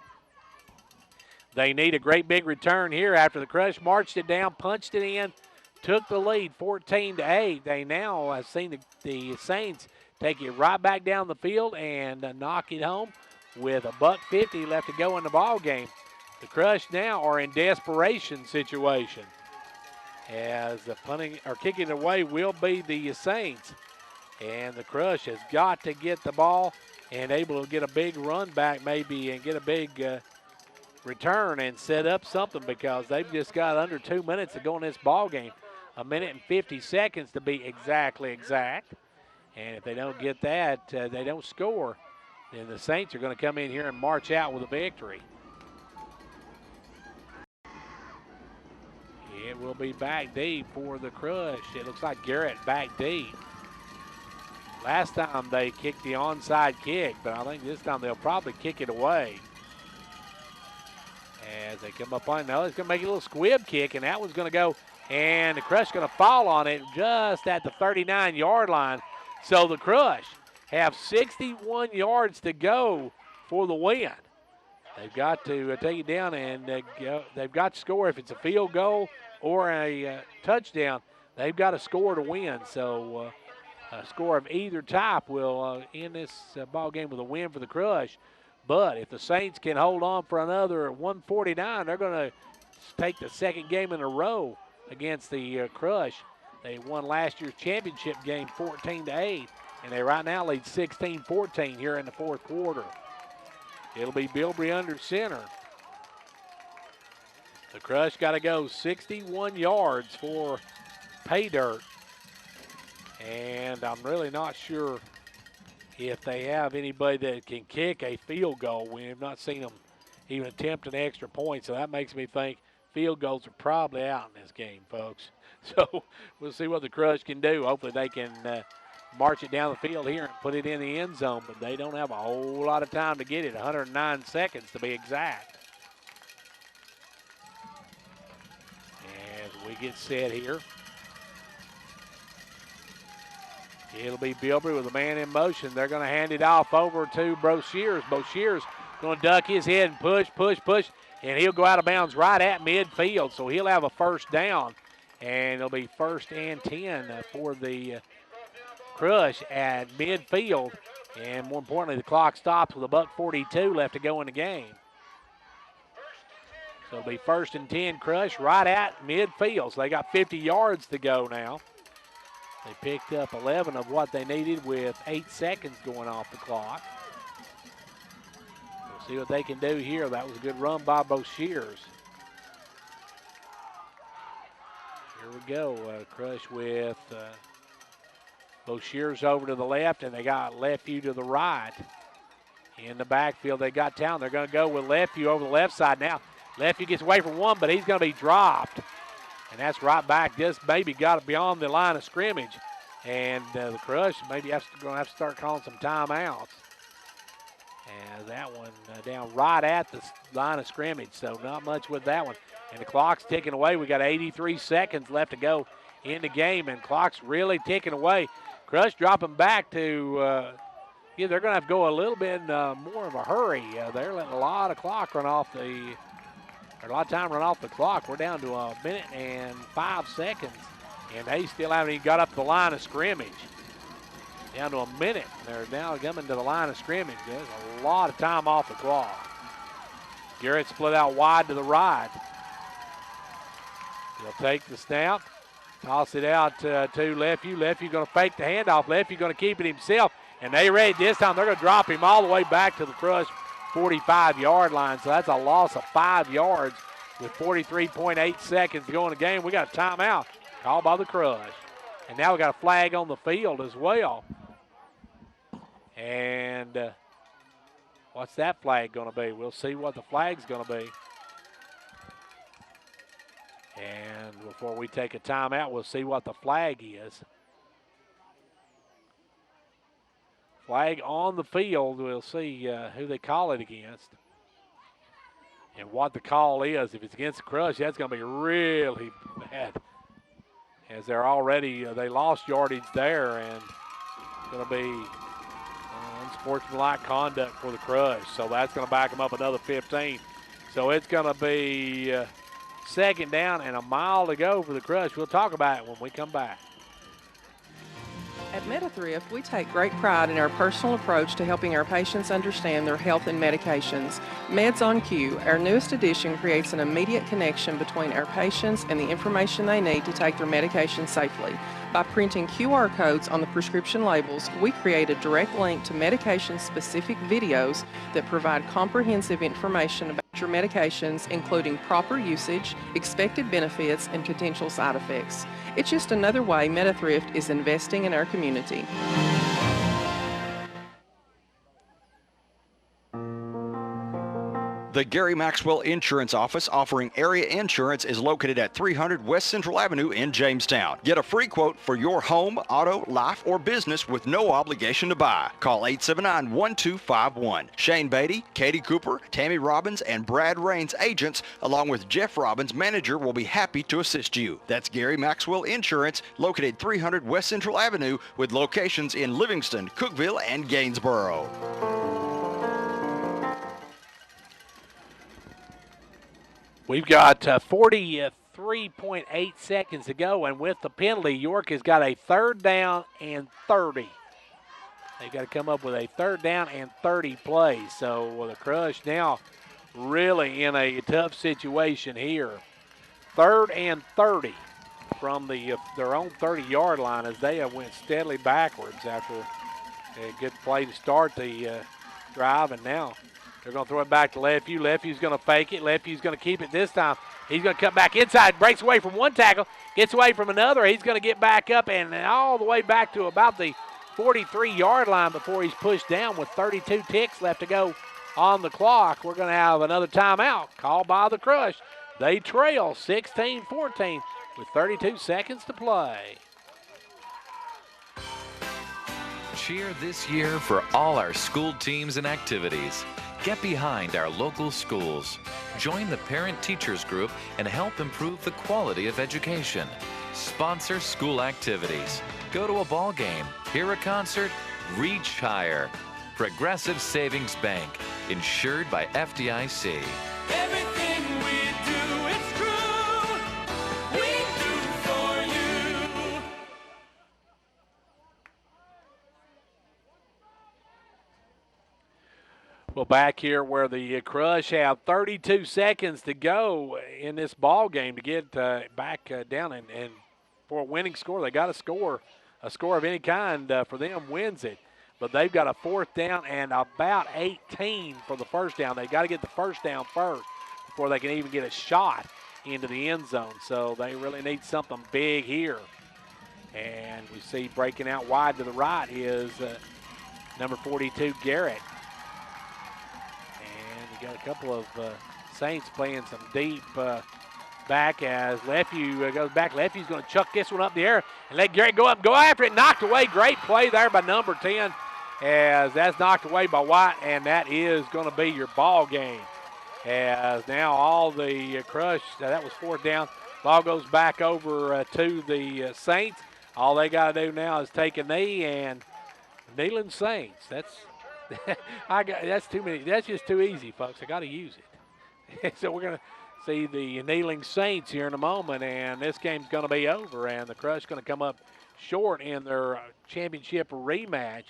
They need a great big return here after the Crush marched it down, punched it in, took the lead 14-8. They now have seen the Saints take it right back down the field and knock it home with a $1.50 left to go in the ball game. The Crush now are in desperation situation, as the punting or kicking away will be the Saints. And the Crush has got to get the ball and able to get a big run back maybe and get a big return and set up something, because they've just got under 2 minutes to go in this ball game. 1 minute and 50 seconds to be exactly exact. And if they don't get that, they don't score, then the Saints are going to come in here and march out with a victory. It will be back deep for the Crush. It looks like Garrett back deep. Last time they kicked the onside kick, but I think this time they'll probably kick it away. As they come up on, no, it's going to make a little squib kick, and that one's going to go, and the Crush going to fall on it just at the 39-yard line. So the Crush have 61 yards to go for the win. They've got to take it down, and they've got to score. If it's a field goal or a touchdown, they've got to score to win. So a score of either type will end this ball game with a win for the Crush. But if the Saints can hold on for another 149, they're going to take the second game in a row against the Crush. They won last year's championship game 14-8, and they right now lead 16-14 here in the fourth quarter. It'll be Bilbrey under center. The Crush got to go 61 yards for pay dirt. And I'm really not sure if they have anybody that can kick a field goal. We have not seen them even attempt an extra point, so that makes me think field goals are probably out in this game, folks. So we'll see what the Crush can do. Hopefully they can march it down the field here and put it in the end zone, but they don't have a whole lot of time to get it, 109 seconds to be exact. As we get set here, it'll be Bilbrey with a man in motion. They're going to hand it off over to Broshears. Broshears going to duck his head and push, and he'll go out of bounds right at midfield, so he'll have a first down, and it'll be 1st and 10 for the Crush at midfield, and more importantly, the clock stops with $1:42 left to go in the game. So it'll be 1st and 10 Crush right at midfield, so they got 50 yards to go now. They picked up 11 of what they needed with 8 seconds going off the clock. We'll see what they can do here. That was a good run by Broshears. Here we go. Crush with Broshears over to the left, and they got Lefevue to the right. In the backfield, they got Town. They're going to go with Lefevue over the left side now. Lefevue gets away from one, but he's going to be dropped. And that's right back, just maybe got it beyond the line of scrimmage. And the Crush maybe going to have to start calling some timeouts. And that one down right at the line of scrimmage, so not much with that one. And the clock's ticking away. We got 83 seconds left to go in the game, and clock's really ticking away. Crush dropping back to, they're going to have to go a little bit more of a hurry. They're letting a lot of clock run off the a lot of time run off the clock. We're down to 1 minute and 5 seconds, and they still haven't even got up the line of scrimmage. Down to 1 minute. They're now coming to the line of scrimmage. There's a lot of time off the clock. Garrett split out wide to the right. He'll take the snap, toss it out to Lefevue. Lefevue going to fake the handoff. Lefevue going to keep it himself, and they ready this time. They're going to drop him all the way back to the Crush 45-yard line, so that's a loss of 5 yards with 43.8 seconds to go in the game. We got a timeout called by the Crush, and now we got a flag on the field as well. And what's that flag going to be? We'll see what the flag's going to be. And before we take a timeout, we'll see what the flag is. Flag on the field. We'll see who they call it against and what the call is. If it's against the Crush, that's going to be really bad, as they're already they lost yardage there, and it's going to be unsportsmanlike conduct for the Crush. So that's going to back them up another 15. So it's going to be second down and a mile to go for the Crush. We'll talk about it when we come back. At MetaThrift, we take great pride in our personal approach to helping our patients understand their health and medications. Meds on Q, our newest edition, creates an immediate connection between our patients and the information they need to take their medication safely. By printing QR codes on the prescription labels, we create a direct link to medication-specific videos that provide comprehensive information about your medications, including proper usage, expected benefits, and potential side effects. It's just another way MetaThrift is investing in our community. The Gary Maxwell Insurance Office offering area insurance is located at 300 West Central Avenue in Jamestown. Get a free quote for your home, auto, life, or business with no obligation to buy. Call 879-1251. Shane Beatty, Katie Cooper, Tammy Robbins, and Brad Raines agents, along with Jeff Robbins, manager, will be happy to assist you. That's Gary Maxwell Insurance, located 300 West Central Avenue, with locations in Livingston, Cookeville, and Gainsboro. We've got 43.8 seconds to go, and with the penalty, York has got a 3rd down and 30. They got to come up with a 3rd down and 30 play. So the Crush now really in a tough situation here. 3rd and 30 from their own 30-yard line as they have went steadily backwards after a good play to start the drive, and now they're going to throw it back to Lefevue. Lefevue's going to fake it. Lefevue's going to keep it this time. He's going to come back inside, breaks away from one tackle, gets away from another. He's going to get back up and all the way back to about the 43-yard line before he's pushed down with 32 ticks left to go on the clock. We're going to have another timeout called by the Crush. They trail 16-14 with 32 seconds to play. Cheer this year for all our school teams and activities. Get behind our local schools. Join the parent-teachers group and help improve the quality of education. Sponsor school activities. Go to a ball game, hear a concert, reach higher. Progressive Savings Bank, insured by FDIC. Everything we do, it's true. We do for you. Well, back here where the Crush have 32 seconds to go in this ball game to get back down and for a winning score, they got to score. A score of any kind for them wins it. But they've got a 4th down and about 18 for the first down. They've got to get the first down first before they can even get a shot into the end zone. So they really need something big here. And we see breaking out wide to the right is number 42, Garrett. And you got a couple of Saints playing some deep back as Lefevue goes back. Lefevue's going to chuck this one up the air and let Garrett go up and go after it. Knocked away. Great play there by number 10 as that's knocked away by White, and that is going to be your ball game. As now all the Crush, that was 4th down. Ball goes back over to the Saints. All they got to do now is take a knee and kneeling Saints. That's that's too many. That's just too easy, folks. I got to use it. So we're going to see the kneeling Saints here in a moment, and this game's going to be over, and the Crush going to come up short in their championship rematch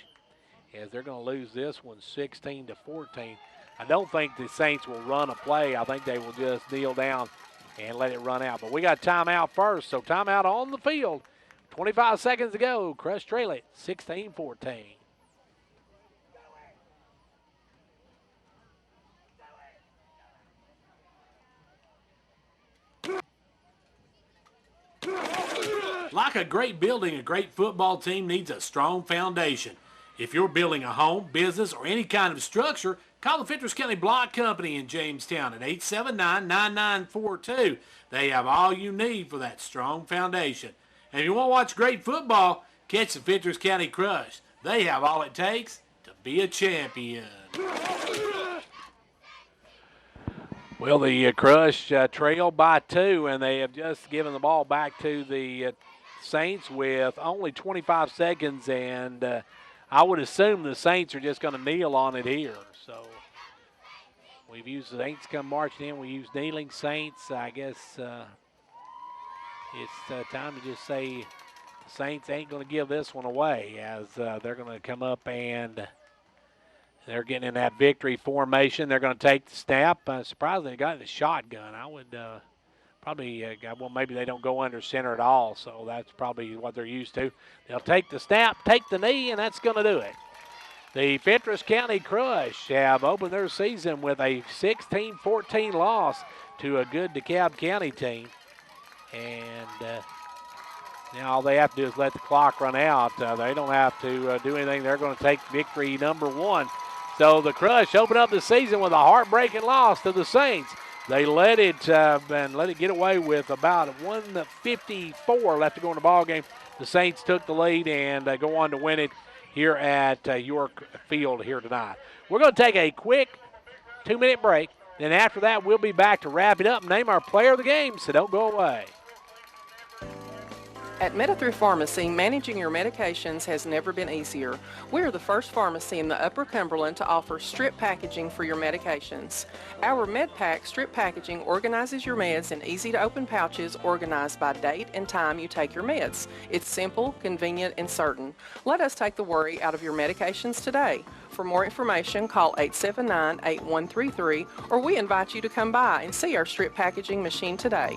as they're going to lose this one 16-14. I don't think the Saints will run a play. I think they will just kneel down and let it run out. But we got timeout first, so timeout on the field. 25 seconds to go. Crush trail it 16-14. Like a great building, a great football team needs a strong foundation. If you're building a home, business, or any kind of structure, call the Fentress County Block Company in Jamestown at 879-9942. They have all you need for that strong foundation. And if you want to watch great football, catch the Fentress County Crush. They have all it takes to be a champion. Well, the Crush trail by 2, and they have just given the ball back to the Saints with only 25 seconds, and I would assume the Saints are just going to kneel on it here. So we've used the Saints come marching in. We use kneeling Saints. I guess it's time to just say the Saints ain't going to give this one away as they're going to come up and they're getting in that victory formation. They're going to take the snap. Surprisingly, they got the shotgun. I would probably, well, maybe they don't go under center at all, so that's probably what they're used to. They'll take the snap, take the knee, and that's going to do it. The Fentress County Crush have opened their season with a 16-14 loss to a good Dekalb County team. And now all they have to do is let the clock run out. They don't have to do anything. They're going to take victory number 1. So the Crush open up the season with a heartbreaking loss to the Saints. They let it get away with about 1:54 left to go in the ball game. The Saints took the lead and go on to win it here at York Field here tonight. We're going to take a quick 2-minute break. Then after that, we'll be back to wrap it up and name our player of the game, so don't go away. At Thrift Pharmacy, managing your medications has never been easier. We're the first pharmacy in the Upper Cumberland to offer strip packaging for your medications. Our MedPack strip packaging organizes your meds in easy-to-open pouches organized by date and time you take your meds. It's simple, convenient, and certain. Let us take the worry out of your medications today. For more information, call 879-8133, or we invite you to come by and see our strip packaging machine today.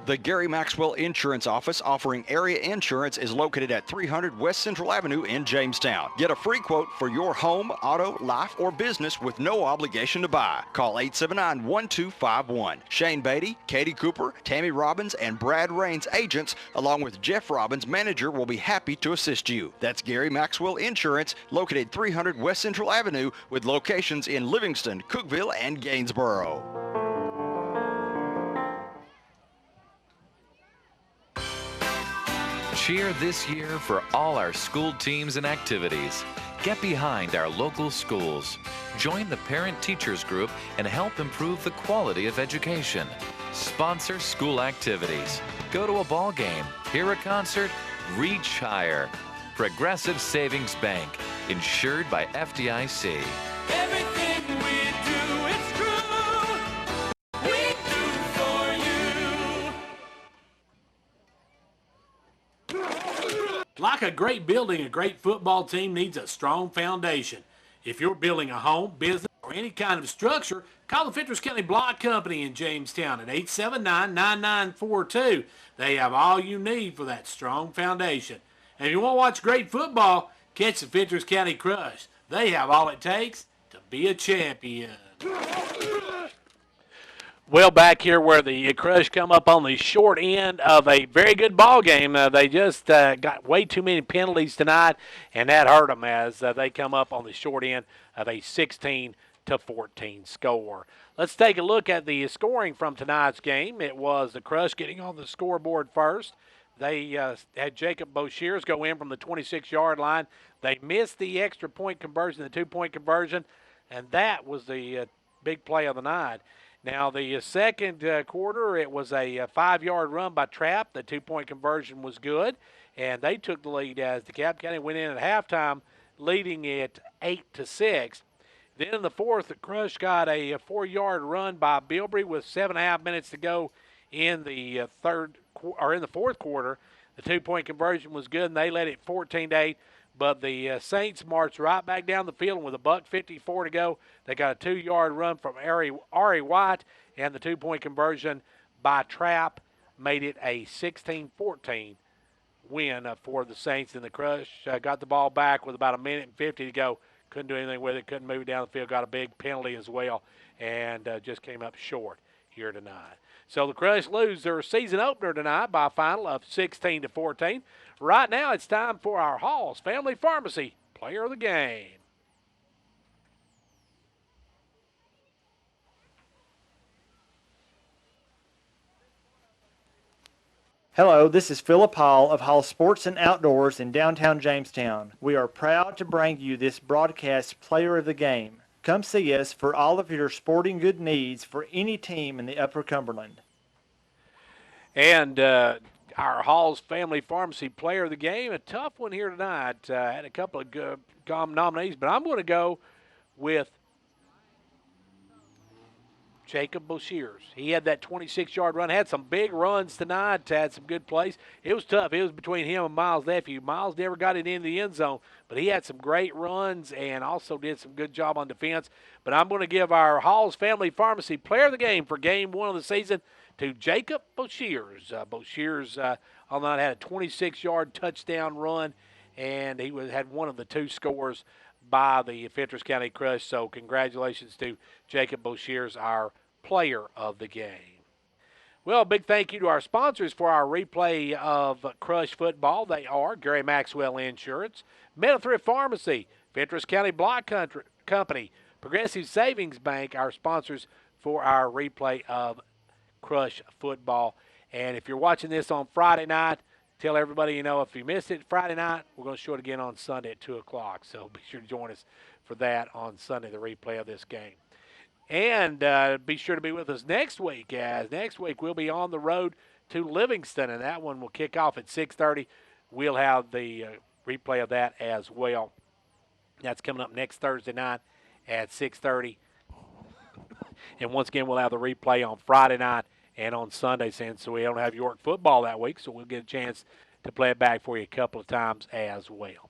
The Gary Maxwell Insurance Office offering area insurance is located at 300 West Central Avenue in Jamestown. Get a free quote for your home, auto, life, or business with no obligation to buy. Call 879-1251. Shane Beatty, Katie Cooper, Tammy Robbins, and Brad Rains agents, along with Jeff Robbins, manager, will be happy to assist you. That's Gary Maxwell Insurance, located 300 West Central Avenue, with locations in Livingston, Cookeville, and Gainsboro. Cheer this year for all our school teams and activities. Get behind our local schools. Join the parent-teachers group and help improve the quality of education. Sponsor school activities. Go to a ball game, hear a concert, reach higher. Progressive Savings Bank, insured by FDIC. Everything we do, it's true. We do for you. Like a great building, a great football team needs a strong foundation. If you're building a home, business, or any kind of structure, call the Fentress County Block Company in Jamestown at 879-9942. They have all you need for that strong foundation. And if you want to watch great football, catch the Fentress County Crush. They have all it takes to be a champion. Well, back here where the Crush come up on the short end of a very good ball game. They just got way too many penalties tonight, and that hurt them as they come up on the short end of a 16-14 score. Let's take a look at the scoring from tonight's game. It was the Crush getting on the scoreboard first. They had Jacob Boshears go in from the 26-yard line. They missed the extra point conversion, the two-point conversion, and that was the big play of the night. Now, the second quarter, it was a 5-yard run by Trapp. The two-point conversion was good, and they took the lead as DeKalb County went in at halftime, leading it 8-6. Then in the fourth, the Crush got a 4-yard run by Bilbrey with 7.5 minutes to go in the fourth quarter. The two-point conversion was good, and they led it 14-8. But the Saints marched right back down the field, and with $1:54 to go, they got a 2-yard run from Ari White, and the two-point conversion by Trapp made it a 16-14 win for the Saints. And the Crush got the ball back with about 1:50 to go. Couldn't do anything with it, couldn't move it down the field, got a big penalty as well, and just came up short here tonight. So the Crush lose their season opener tonight by a final of 16-14. Right now, it's time for our Hall's Family Pharmacy Player of the Game. Hello, this is Philip Hall of Hall Sports and Outdoors in downtown Jamestown. We are proud to bring you this broadcast Player of the Game. Come see us for all of your sporting good needs for any team in the Upper Cumberland. And our Hall's Family Pharmacy Player of the Game, a tough one here tonight. Had a couple of good nominees, but I'm going to go with Jacob Boshears. He had that 26-yard run, had some big runs tonight, had some good plays. It was tough. It was between him and Miles Nephew. Miles never got it into the end zone, but he had some great runs and also did some good job on defense. But I'm going to give our Hall's Family Pharmacy Player of the Game for Game 1 of the season to Jacob Boshears. Boshears on that had a 26-yard touchdown run, and he had one of the two scores by the Fentress County Crush. So congratulations to Jacob Boshears, our player of the game. Well, a big thank you to our sponsors for our replay of Crush football. They are Gary Maxwell Insurance, Thrift Pharmacy, Fentress County Block Company, Progressive Savings Bank, our sponsors for our replay of Crush football. And if you're watching this on Friday night, tell everybody, if you missed it Friday night, we're going to show it again on Sunday at 2 o'clock. So be sure to join us for that on Sunday, the replay of this game. And be sure to be with us next week, as next week we'll be on the road to Livingston, and that one will kick off at 6:30. We'll have the replay of that as well. That's coming up next Thursday night at 6:30. And once again, we'll have the replay on Friday night and on Sunday, since we don't have York football that week, so we'll get a chance to play it back for you a couple of times as well.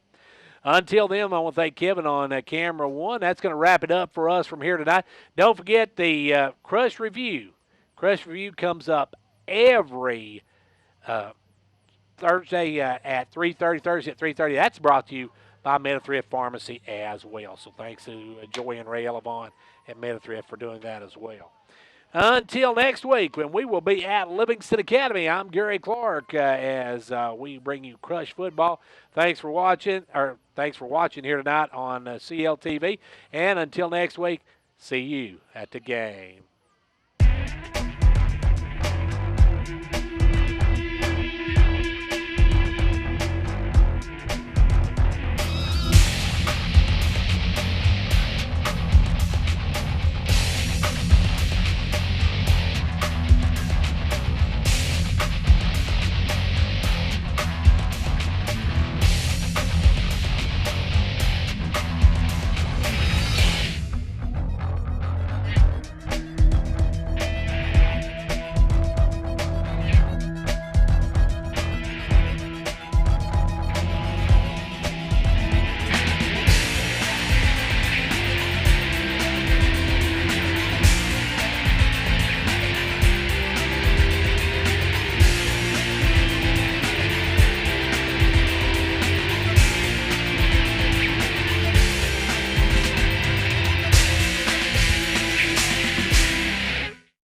Until then, I want to thank Kevin on camera one. That's going to wrap it up for us from here tonight. Don't forget the Crush Review. Crush Review comes up every Thursday at 3:30. Thursday at 3:30. That's brought to you by Meta-Thrift Pharmacy as well. So thanks to Joy and Ray Elevon at Meta-Thrift for doing that as well. Until next week, when we will be at Livingston Academy, I'm Gary Clark as we bring you Crush Football. Thanks for watching here tonight on CLTV. And until next week, see you at the game.